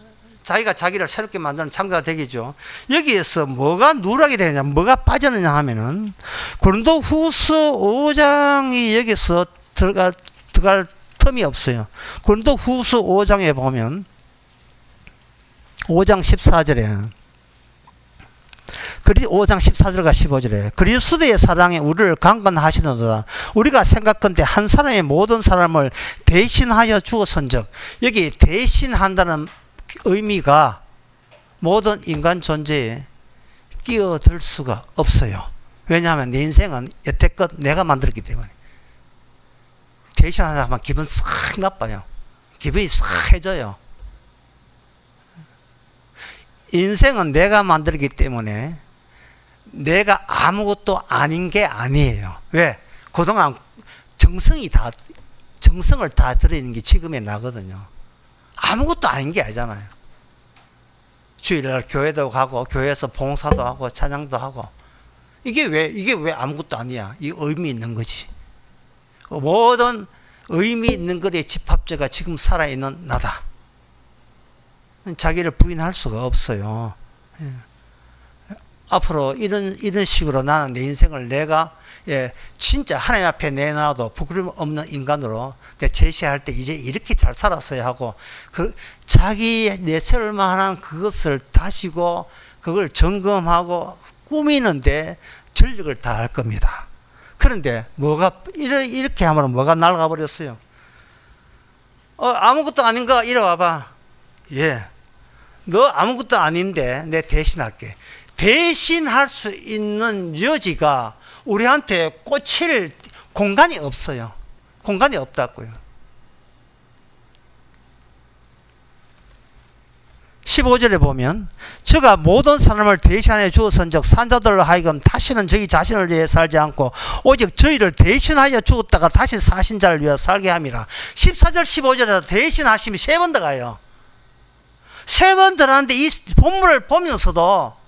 자기를 새롭게 만드는 창조가 되겠죠. 여기에서 뭐가 누락이 되느냐, 뭐가 빠졌느냐 하면은, 고린도후서 5장이 여기서 들어갈 틈이 없어요. 고린도후서 5장에 보면 5장 14절에 5장 14절과 15절에 그리스도의 사랑에 우리를 강건하시는도다. 우리가 생각건대 한 사람의 모든 사람을 대신하여 주었은즉, 여기 대신한다는 의미가 모든 인간 존재에 끼어들 수가 없어요. 왜냐하면 내 인생은 여태껏 내가 만들었기 때문에. 대신하다 하면 기분 싹 나빠요. 기분이 싹해져요. 인생은 내가 만들기 때문에 내가 아무것도 아닌 게 아니에요. 왜? 그동안 정성을 다 들어있는 게 지금의 나거든요. 아무것도 아닌 게 아니잖아요. 주일날 교회도 가고, 교회에서 봉사도 하고, 찬양도 하고. 이게 왜 아무것도 아니야? 이 의미 있는 거지. 모든 의미 있는 것의 집합체가 지금 살아있는 나다. 자기를 부인할 수가 없어요. 앞으로 이런 식으로 나는 내 인생을 내가 진짜 하나님 앞에 내놔도 부끄러움 없는 인간으로 제시할 때 이제 이렇게 잘 살았어야 하고, 자기 내세울 만한 그것을 다시고 그걸 점검하고 꾸미는데 전력을 다할 겁니다. 그런데 이렇게 하면 뭐가 날아가 버렸어요. 아무것도 아닌가? 이리 와봐. 너 아무것도 아닌데 내 대신할게. 대신할 수 있는 여지가 우리한테 꽂힐 공간이 없어요. 공간이 없다고요. 15절에 보면, 저가 모든 사람을 대신하여 주었은즉 산자들로 하여금 다시는 저희 자신을 위해 살지 않고 오직 저희를 대신하여 주었다가 다시 사신 자를 위해 살게 함이라. 14절 15절에서 대신하심이 3번 들어가요. 3번 들어가는데 이 본문을 보면서도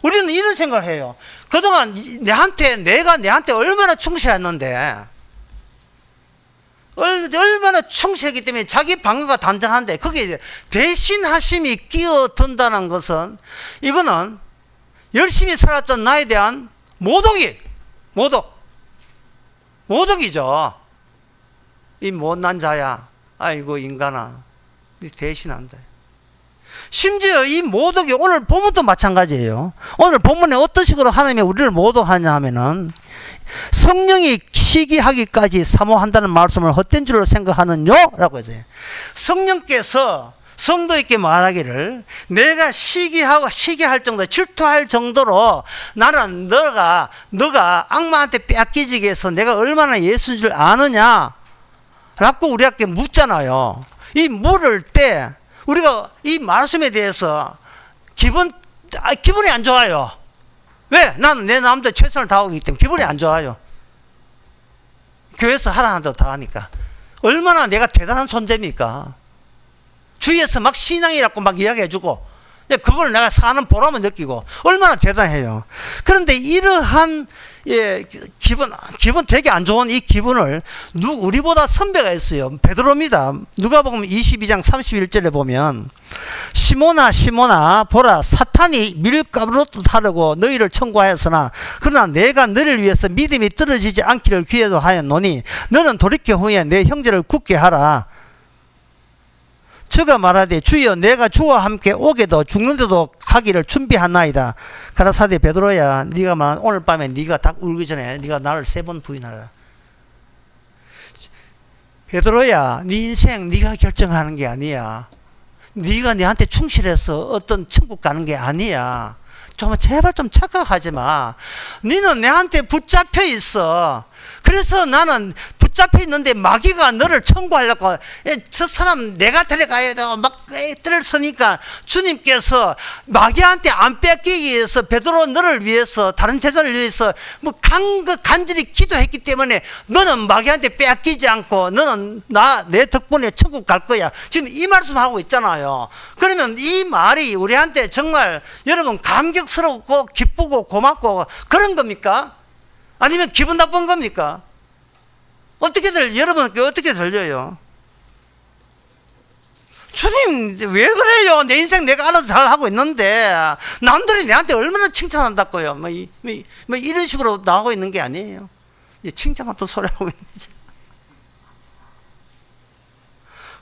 우리는 이런 생각을 해요. 그동안 내가 내한테 얼마나 충실했는데, 얼마나 충실했기 때문에 자기 방어가 단단한데, 거기에 대신하심이 끼어든다는 것은, 이거는 열심히 살았던 나에 대한 모독이죠. 이 못난 자야, 아이고 인간아, 네 대신한다. 심지어 이 모독이 오늘 본문도 마찬가지예요. 오늘 본문에 어떤 식으로 하나님이 우리를 모독하냐 하면은, 성령이 시기하기까지 사모한다는 말씀을 헛된 줄로 생각하느뇨? 라고 했어요. 성령께서 성도에게 말하기를, 내가 시기할 정도, 질투할 정도로 나는 너가 악마한테 뺏기지 위해서 내가 얼마나 예수인 줄 아느냐? 라고 우리에게 묻잖아요. 이 물을 때 우리가 이 말씀에 대해서 기분이 안 좋아요. 왜? 나는 내 마음대로 최선을 다하기 때문에 기분이 안 좋아요. 교회에서 하라는 대로 다 하니까. 얼마나 내가 대단한 존재입니까? 주위에서 막 신앙이라고 막 이야기해주고, 그걸 내가 사는 보람을 느끼고, 얼마나 대단해요. 그런데 이러한, 기분 되게 안 좋은 이 기분을 우리보다 선배가 있어요. 베드로입니다. 누가복음 22장 31절에 보면, 시몬아 보라, 사탄이 밀가루로 하려고 너희를 청구하였으나 그러나 내가 너를 위해서 믿음이 떨어지지 않기를 기도하였노니 너는 돌이켜 후에 내 형제를 굳게 하라. 저가 말하되 주여 내가 주와 함께 오게도 죽는데도 가기를 준비하나이다. 가라사대 베드로야, 네가 말한 오늘 밤에 네가 딱 울기 전에 네가 나를 3번 부인하라. 베드로야, 네 인생 네가 결정하는 게 아니야. 네가 내한테 충실해서 어떤 천국 가는 게 아니야. 제발 좀 착각하지 마. 너는 내한테 붙잡혀 있어. 그래서 나는 붙잡혀 있는데 마귀가 너를 청구하려고, 저 사람 내가 데려가야 되고 막 뜰을 서니까 주님께서 마귀한테 안 뺏기기 위해서 베드로 너를 위해서, 다른 제자를 위해서 간절히 기도했기 때문에 너는 마귀한테 뺏기지 않고 너는 내 덕분에 천국 갈 거야. 지금 이 말씀하고 있잖아요. 그러면 이 말이 우리한테 정말 여러분 감격스럽고 기쁘고 고맙고 그런 겁니까? 아니면 기분 나쁜 겁니까? 여러분께 어떻게 들려요? 주님, 왜 그래요? 내 인생 내가 알아서 잘 하고 있는데, 남들이 내한테 얼마나 칭찬한다고요? 이런 식으로 나오고 있는 게 아니에요. 칭찬 같은 소리 하고 있는 거죠.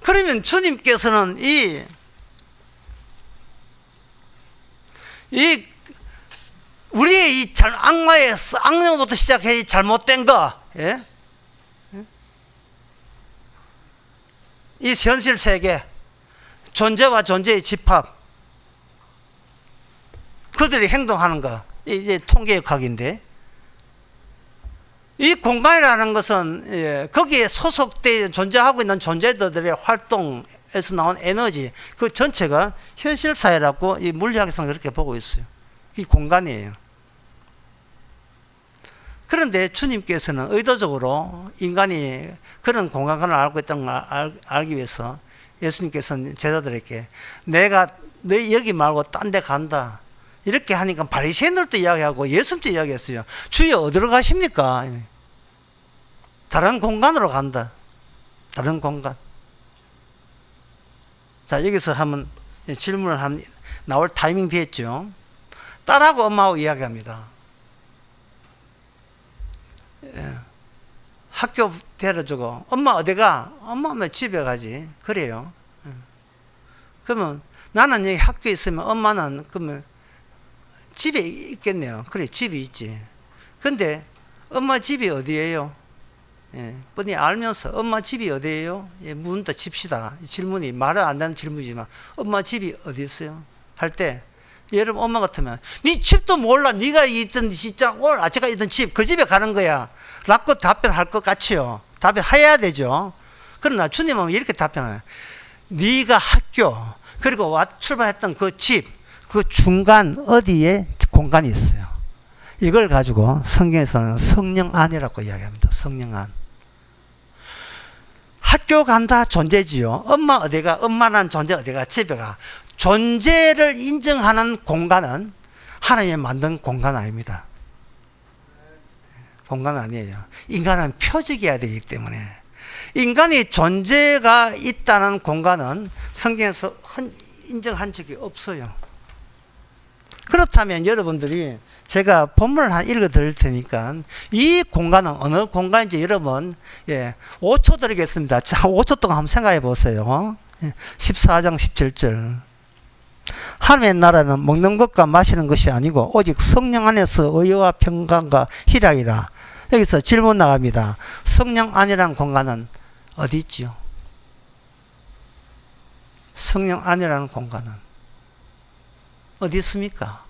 그러면 주님께서는 우리의 악마부터 시작해 잘못된 거, 예? 이 현실 세계, 존재와 존재의 집합, 그들이 행동하는 거, 이제 통계역학인데, 이 공간이라는 것은 거기에 소속되어 존재하고 있는 존재들의 활동에서 나온 에너지, 그 전체가 현실사회라고 이 물리학에서는 그렇게 보고 있어요. 이 공간이에요. 그런데 주님께서는 의도적으로 인간이 그런 공간을 알고 있다는 걸 알기 위해서 예수님께서는 제자들에게 내가 너희 여기 말고 딴 데 간다. 이렇게 하니까 바리새인들도 이야기하고 예수님도 이야기했어요. 주여 어디로 가십니까? 다른 공간으로 간다. 다른 공간. 자, 여기서 한번 질문을 나올 타이밍 됐죠. 딸하고 엄마하고 이야기합니다. 학교 데려주고 엄마 어디가? 엄마 집에 가지. 그래요. 그러면 나는 여기 학교에 있으면 엄마는 그러면 집에 있겠네요. 그래, 집이 있지. 근데 엄마 집이 어디예요? 뻔히 알면서 엄마 집이 어디예요? 묻는다 칩시다. 질문이 말은 안 되는 질문이지만 엄마 집이 어디 있어요? 할 때 여러분 엄마 같으면 네 집도 몰라. 네가 있던 진짜 오늘 아침에 있던 집, 그 집에 가는 거야 라고 답변할 것 같지요. 답변해야 되죠. 그러나 주님은 이렇게 답변해요. 네가 학교 그리고 출발했던 그 집, 그 중간 어디에 공간이 있어요. 이걸 가지고 성경에서는 성령 안이라고 이야기합니다. 성령 안. 학교 간다 존재지요. 엄마 어디가? 엄마라는 존재 어디가? 집에 가. 존재를 인정하는 공간은 하나님이 만든 공간 아닙니다. 공간 아니에요. 인간은 표적이어야 되기 때문에 인간이 존재가 있다는 공간은 성경에서 인정한 적이 없어요. 그렇다면 여러분들이 제가 본문을 한 읽어 드릴 테니까 이 공간은 어느 공간인지 여러분 5초 드리겠습니다. 자, 5초 동안 한번 생각해 보세요. 14장 17절. 하나님의 나라는 먹는 것과 마시는 것이 아니고 오직 성령 안에서 의와 평강과 희락이라. 여기서 질문 나갑니다. 성령 안이라는 공간은 어디 있지요? 성령 안이라는 공간은 어디 있습니까?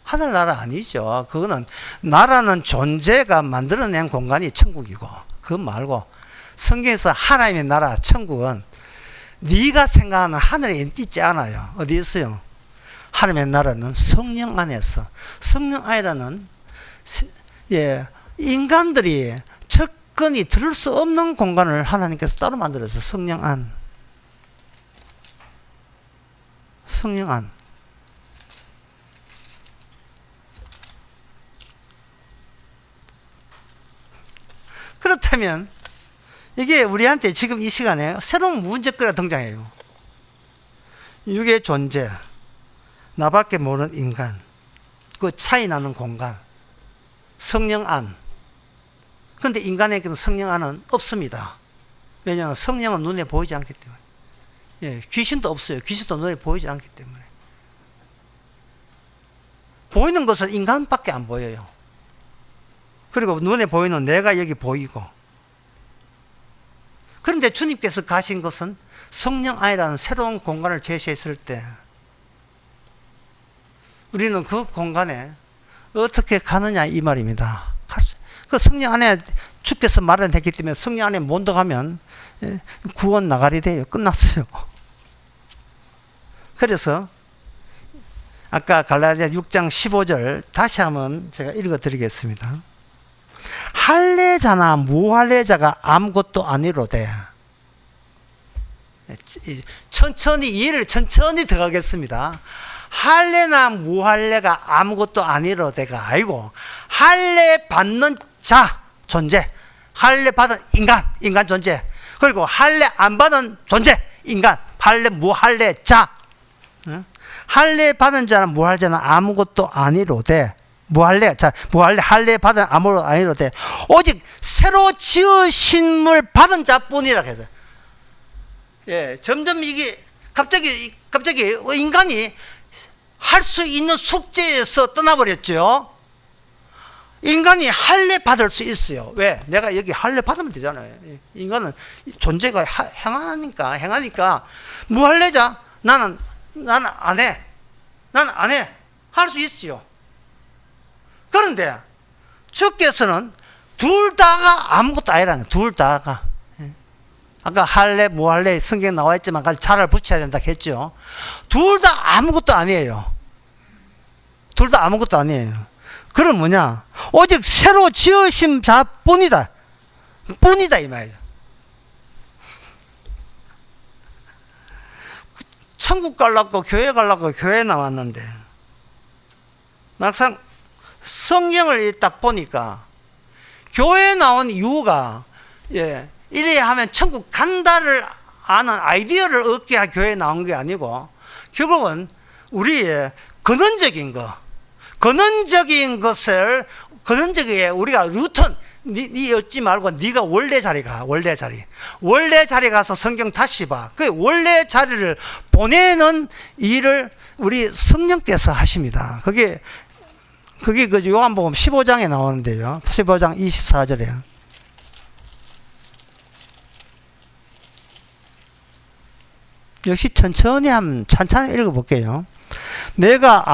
하늘나라 아니죠. 그거는 나라는 존재가 만들어낸 공간이 천국이고, 그거 말고 성경에서 하나님의 나라 천국은 네가 생각하는 하늘에 있지 않아요. 어디 있어요? 하나님의 나라는 성령 안에서, 성령 안이라는 인간들이 접근이 들을 수 없는 공간을 하나님께서 따로 만들어서 성령 안. 성령 안. 그렇다면 이게 우리한테 지금 이 시간에 새로운 문제거리가 등장해요. 육의 존재, 나밖에 모르는 인간, 그 차이 나는 공간, 성령 안. 그런데 인간에게는 성령 안은 없습니다. 왜냐하면 성령은 눈에 보이지 않기 때문에. 귀신도 없어요. 귀신도 눈에 보이지 않기 때문에. 보이는 것은 인간밖에 안 보여요. 그리고 눈에 보이는 내가 여기 보이고. 그런데 주님께서 가신 것은 성령 안이라는 새로운 공간을 제시했을 때 우리는 그 공간에 어떻게 가느냐 이 말입니다. 그 성령 안에 주께서 마련했기 때문에 성령 안에 못 들어가면 구원 나가리 돼요. 끝났어요. 그래서 아까 갈라디아 6장 15절 다시 한번 제가 읽어 드리겠습니다. 할례자나 무할례자가 아무것도 아니로되. 천천히 이해를 천천히 들어가겠습니다. 할례나 무할례가 아무것도 아니로되가 아니고 할례 받는 자 존재, 할례 받은 인간 존재, 그리고 할례 안 받은 존재 인간, 할례 무할례 자. 할례 받은 자는 무할례자는 아무것도 아니로되 무할례 할례 받은 아무것도 아니로되 오직 새로 지으심을 받은 자뿐이라 해서 점점 이게 갑자기 인간이 할 수 있는 숙제에서 떠나버렸죠. 인간이 할례 받을 수 있어요. 왜? 내가 여기 할례 받으면 되잖아요. 인간은 존재가 행하니까 무할례자 나는 안 해. 나는 안 해. 할 수 있지요. 그런데 주께서는 둘 다가 아무것도 아니라는 거예요. 둘 다가. 아까 할례 무할례 성경에 나와 있지만 자를 붙여야 된다 했죠. 둘 다 아무것도 아니에요. 둘 다 아무것도 아니에요. 그럼 뭐냐? 오직 새로 지으신 자뿐이다. 뿐이다 이 말이에요. 천국 가려고 교회 가려고 교회 나왔는데 막상 성경을 딱 보니까 교회에 나온 이유가 이래야 하면 천국 간다를 아는 아이디어를 얻게 교회에 나온 게 아니고 결국은 우리의 근원적인 우리가 루튼 네 얻지 말고 네가 원래 자리 가. 원래 자리 가서 성경 다시 봐. 그 원래 자리를 보내는 일을 우리 성령께서 하십니다. 그게 그 요한복음 15장에 나오는데요. 15장 24절에 역시 천천히 읽어볼게요. 내가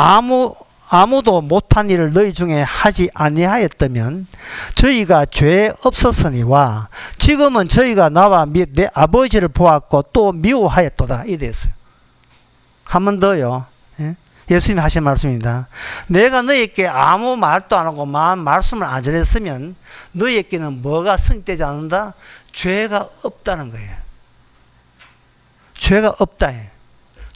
아무도 못한 일을 너희 중에 하지 아니하였다면 저희가 죄 없었으니와 지금은 저희가 나와 내 아버지를 보았고 또 미워하였도다. 이랬어요. 한 번 더요. 예수님이 하신 말씀입니다. 내가 너희에게 아무 말도 안 하고 말씀을 안 전했으면 너희에게는 뭐가 성립되지 않는다? 죄가 없다는 거예요. 죄가 없다.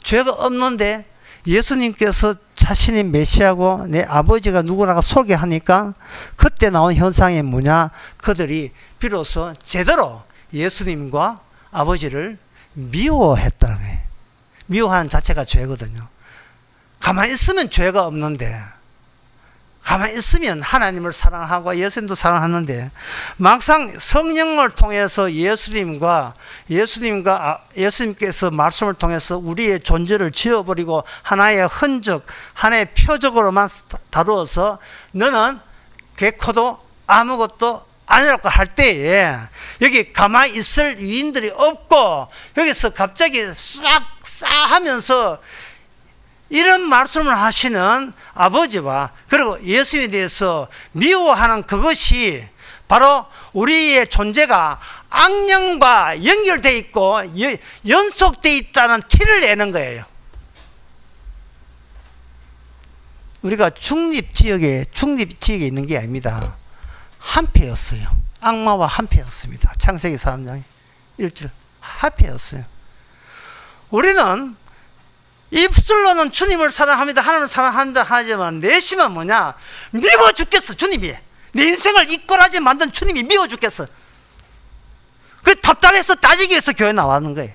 죄가 없는데 예수님께서 자신이 메시아고 내 아버지가 누구라고 소개하니까 그때 나온 현상이 뭐냐? 그들이 비로소 제대로 예수님과 아버지를 미워했다는 거예요. 미워하는 자체가 죄거든요. 가만히 있으면 죄가 없는데, 가만히 있으면 하나님을 사랑하고 예수님도 사랑하는데, 막상 성령을 통해서 예수님께서 말씀을 통해서 우리의 존재를 지워버리고 하나의 흔적, 하나의 표적으로만 다루어서 너는 개코도 아무것도 아니라고 할 때에 여기 가만히 있을 위인들이 없고 여기서 갑자기 싹 하면서 이런 말씀을 하시는 아버지와 그리고 예수에 대해서 미워하는 그것이 바로 우리의 존재가 악령과 연결되어 있고 연속되어 있다는 티를 내는 거예요. 우리가 중립지역에 있는 게 아닙니다. 한패였어요. 악마와 한패였습니다. 창세기 3장 1절 한패였어요. 우리는 입술로는 주님을 사랑합니다, 하나님을 사랑한다 하지만 내심은 뭐냐? 미워 죽겠어. 주님이 내 인생을 이꼴하게 만든 주님이 미워 죽겠어. 그 답답해서 따지기 위해서 교회 나왔는 거예요.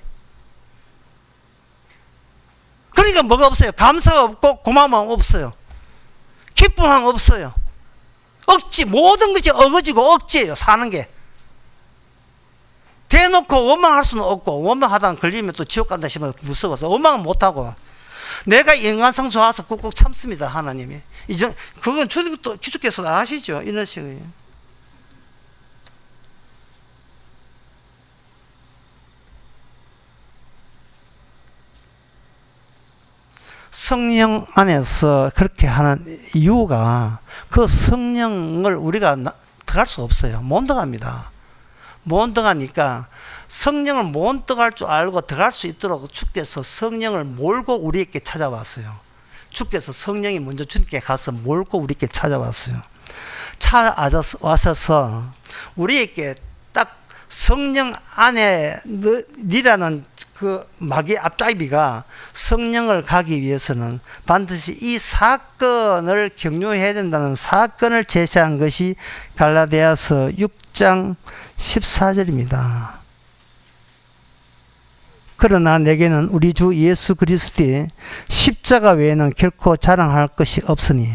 그러니까 뭐가 없어요? 감사가 없고 고마움은 없어요. 기쁨은 없어요. 억지, 모든 것이 어거지고 억지예요. 사는 게. 대놓고 원망할 수는 없고, 원망하다가 걸리면 또 지옥 간다 싶으면 무서워서 원망은 못하고, 내가 인간성 좋아서 꾹꾹 참습니다. 하나님이 그건 주님도 기축께서도 아시죠? 이런 식이에요. 성령 안에서 그렇게 하는 이유가 그 성령을 우리가 들어갈 수 없어요. 못 들어갑니다. 못 들어가니까 성령을 못 들어갈 줄 알고 들어갈 수 있도록 주께서 성령을 몰고 우리에게 찾아왔어요. 주께서 성령이 먼저 주님께 가서 몰고 우리에게 찾아왔어요. 찾아와셔서 우리에게 딱 성령 안에 니라는 그 마귀 앞잡이가 성령을 가기 위해서는 반드시 이 사건을 경유해야 된다는 사건을 제시한 것이 갈라디아서 6장 14절입니다. 그러나 내게는 우리 주 예수 그리스도의 십자가 외에는 결코 자랑할 것이 없으니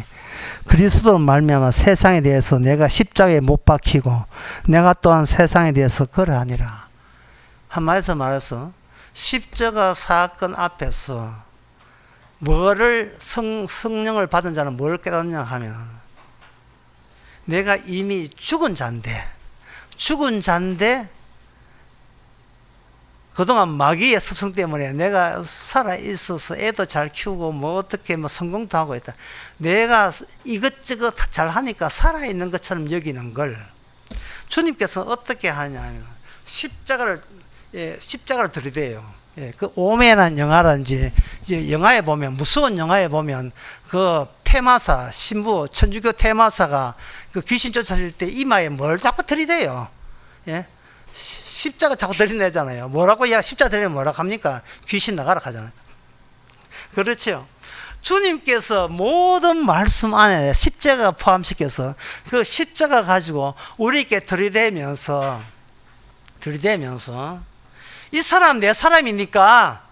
그리스도로 말미암아 세상에 대해서 내가 십자가에 못 박히고 내가 또한 세상에 대해서 그러하니라. 한마디로 말해서 십자가 사건 앞에서 뭐를 성령을 받은 자는 뭘 깨닫냐 하면 내가 이미 죽은 자인데 그동안 마귀의 습성 때문에 내가 살아있어서 애도 잘 키우고 뭐 어떻게 뭐 성공도 하고 있다. 내가 이것저것 잘 하니까 살아있는 것처럼 여기는 걸 주님께서 어떻게 하냐면 십자가를 들이대요. 그 오메라는 영화라든지 영화에 보면 무서운 영화에 보면 그 테마사 신부 천주교 테마사가 그 귀신 쫓아질 때 이마에 뭘 자꾸 들이대요. 십자가 자꾸 들이내잖아요. 뭐라고 십자가 들이내면 뭐라고 합니까? 귀신 나가라 하잖아요. 그렇죠. 주님께서 모든 말씀 안에 십자가 포함시켜서 그 십자가 가지고 우리에게 들이대면서 이 사람 내 사람이니까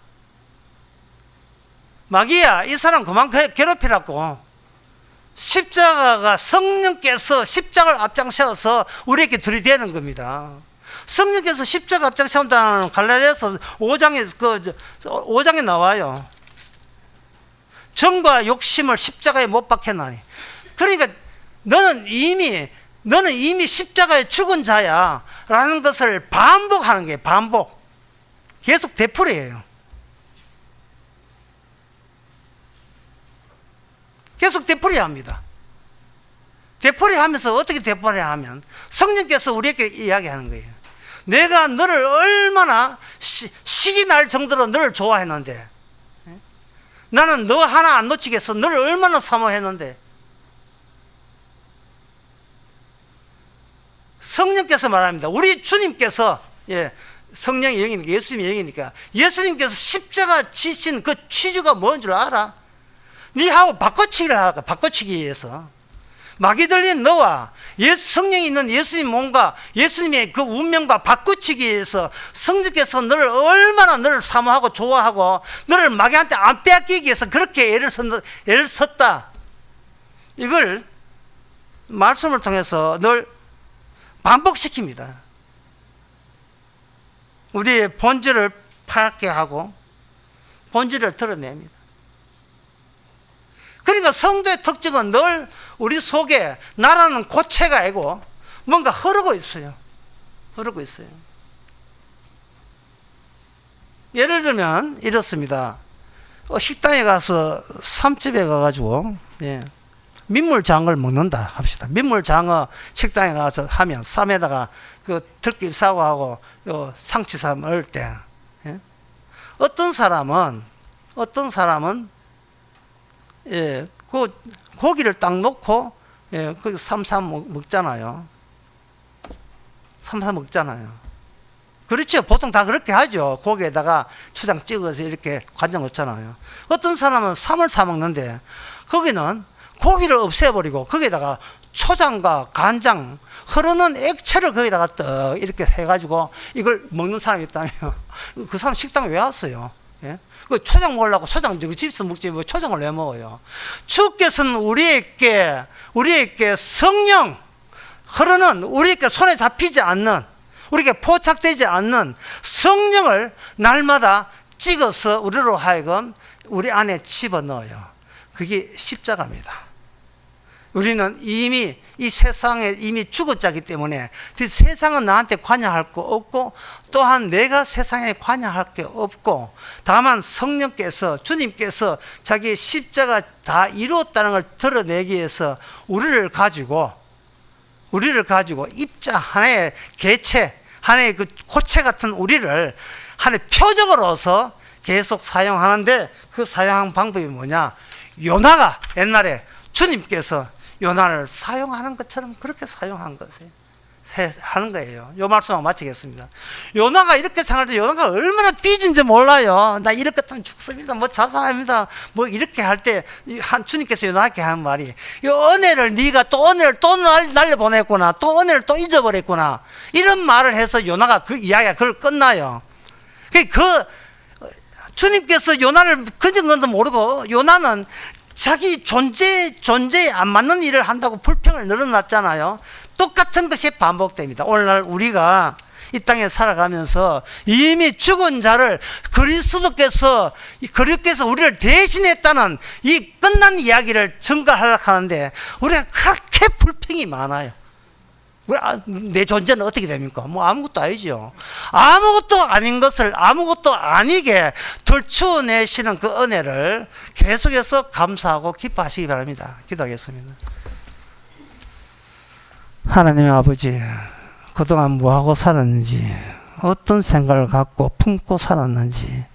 마귀야 이 사람 그만 괴롭히라고 십자가가 성령께서 십자가를 앞장서서 우리에게 들이대는 겁니다. 성령께서 십자가 앞장서온다는 갈라디아서 5장에 나와요. 정과 욕심을 십자가에 못 박혀나니. 그러니까 너는 이미 십자가에 죽은 자야 라는 것을 반복하는 거예요. 반복. 계속 되풀이해요. 계속 되풀이합니다. 되풀이하면서 어떻게 되풀이하면 성령께서 우리에게 이야기하는 거예요. 내가 너를 얼마나 식이 날 정도로 너를 좋아했는데, 나는 너 하나 안 놓치겠어. 너를 얼마나 사모했는데. 성령께서 말합니다. 우리 주님께서 성령의 영이니까 예수님의 영이니까 예수님께서 십자가 지신 그 취지가 뭔 줄 알아? 니하고 바꿔치기를 하고 바꿔치기 위해서 마귀 들린 너와 성령이 있는 예수님 몸과 예수님의 그 운명과 바꾸치기 위해서 성령께서 너를 얼마나 너를 사모하고 좋아하고 너를 마귀한테 안 빼앗기기 위해서 그렇게 애를 썼다. 이걸 말씀을 통해서 늘 반복시킵니다. 우리의 본질을 파악해 하고 본질을 드러냅니다. 그러니까 성도의 특징은 늘 우리 속에 나라는 고체가 아니고 뭔가 흐르고 있어요. 흐르고 있어요. 예를 들면 이렇습니다. 식당에 가서 삼집에 가가지고 민물장어를 먹는다 합시다. 민물장어 식당에 가서 하면 쌈에다가 그 들깨잎사과하고 상추사 먹을 때 어떤 사람은 그 고기를 딱 놓고 그 삼삼 먹잖아요. 삼삼 먹잖아요. 그렇죠. 보통 다 그렇게 하죠. 고기에다가 초장 찍어서 이렇게 간장 넣잖아요. 어떤 사람은 쌈을 사 먹는데 거기는 고기를 없애버리고 거기에다가 초장과 간장 흐르는 액체를 거기다가 떡 이렇게 해가지고 이걸 먹는 사람이 있다면 그 사람 식당에 왜 왔어요? 그 초장 먹으려고 초장 집에서 먹지 왜 초장을 왜 먹어요? 주께서는 우리에게 성령 흐르는 우리에게 손에 잡히지 않는 우리에게 포착되지 않는 성령을 날마다 찍어서 우리로 하여금 우리 안에 집어넣어요. 그게 십자가입니다. 우리는 이미 이 세상에 이미 죽었자기 때문에 세상은 나한테 관여할 거 없고 또한 내가 세상에 관여할 게 없고 다만 성령께서 주님께서 자기 십자가 다 이루었다는 걸 드러내기 위해서 우리를 가지고 입자 하나의 개체 하나의 그 고체 같은 우리를 하나의 표적으로서 계속 사용하는데 그 사용한 방법이 뭐냐? 요나가 옛날에 주님께서 요나를 사용하는 것처럼 그렇게 사용한 것을 하는 거예요. 요 말씀하고 마치겠습니다. 요나가 이렇게 생각할 때 요나가 얼마나 삐진지 몰라요. 나 이렇게 하면 죽습니다. 뭐 자살합니다. 뭐 이렇게 할 때 주님께서 요나에게 하는 말이 이 은혜를 네가 또 은혜를 또 날려보냈구나. 또 은혜를 또 잊어버렸구나. 이런 말을 해서 요나가 그 이야기가 그걸 끝나요. 주님께서 요나를 건진 건도 모르고 요나는 자기 존재에 안 맞는 일을 한다고 불평을 늘어놨잖아요. 똑같은 것이 반복됩니다. 오늘날 우리가 이 땅에 살아가면서 이미 죽은 자를 그리스도께서 우리를 대신했다는 이 끝난 이야기를 증거하려고 하는데 우리가 그렇게 불평이 많아요. 내 존재는 어떻게 됩니까? 뭐 아무것도 아니죠. 아무것도 아닌 것을 아무것도 아니게 들추어내시는 그 은혜를 계속해서 감사하고 기뻐하시기 바랍니다. 기도하겠습니다. 하나님의 아버지, 그동안 뭐하고 살았는지, 어떤 생각을 갖고 품고 살았는지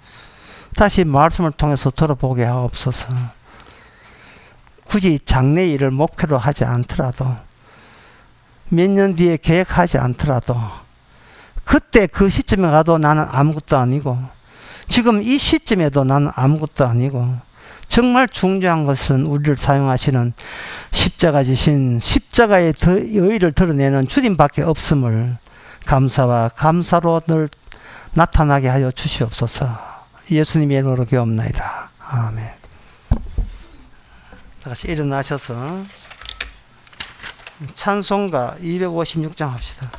다시 말씀을 통해서 들어보게 하옵소서. 굳이 장래 일을 목표로 하지 않더라도 몇 년 뒤에 계획하지 않더라도 그때 그 시점에 가도 나는 아무것도 아니고 지금 이 시점에도 나는 아무것도 아니고 정말 중요한 것은 우리를 사용하시는 십자가지신 십자가의 의의를 드러내는 주님밖에 없음을 감사와 감사로 늘 나타나게 하여 주시옵소서. 예수님의 이름으로 기도합나이다. 아멘. 다시 일어나셔서 찬송가 256장 합시다.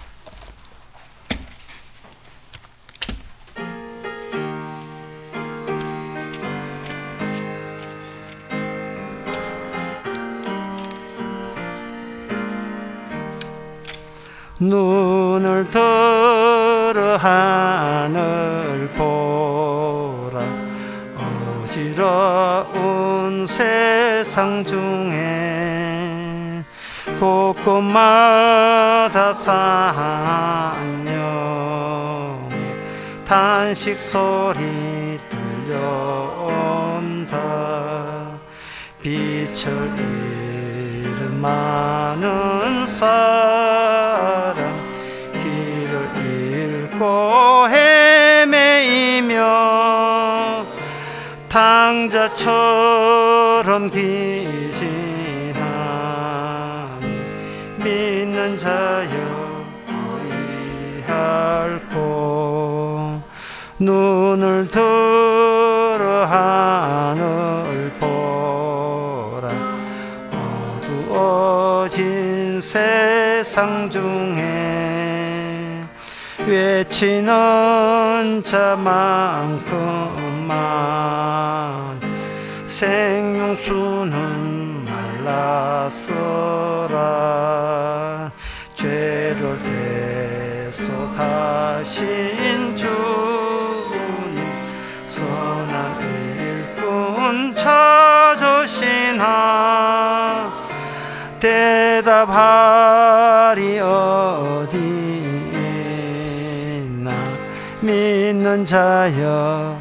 눈을 들어 하늘 보라. 어지러운 세상 중에 곳곳마다 산영의 탄식 소리 들려온다. 빛을 잃은 많은 사람 길을 잃고 헤매이며 왕자처럼 귀신하니 믿는 자여 의할고 눈을 들어 하늘 보라 어두워진 세상 중에 외치는 자만큼만 생명수는 말랐어라 죄를 대속하신 주님 선한 일꾼 찾으시나 대답하리 어디 있나 믿는 자여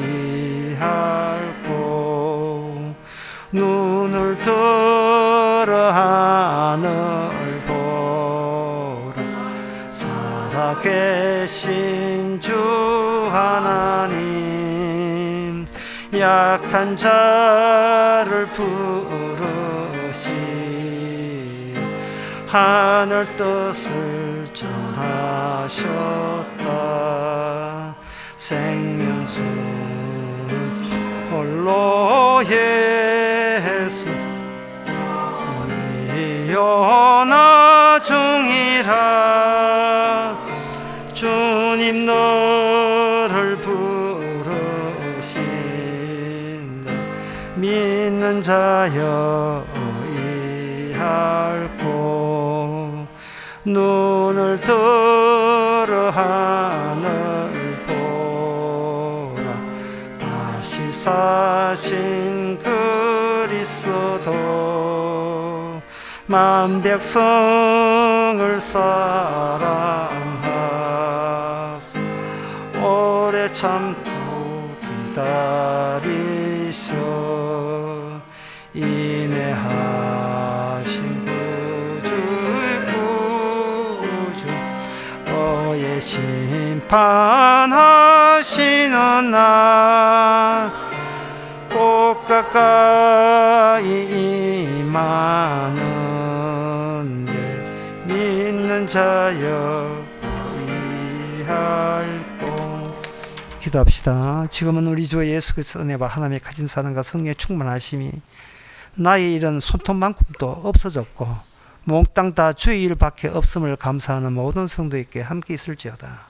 의할고 눈을 들어 하늘 보라 살아계신 주 하나님 약한 자를 부르시 하늘 뜻을 전하셨다 생명수는 홀로 예수 연하 중이라 주님 너를 부르신다 믿는 자여 의할고 눈을 들어 하늘 보라 다시 사신 그리스도 만 백성을 사랑하사 오래 참고 기다리셔 인내하신 구주의 구주 어의 심판하시는 날 꼭 가까이 임하는데 믿는 자여 의할고 기도합시다. 지금은 우리 주 예수 그리스도의 은혜와 하나님의 가진 사랑과 성령의 충만하심이 나의 이런 손톱만큼도 없어졌고 몽땅 다 주의 일밖에 없음을 감사하는 모든 성도에게 함께 있을지어다.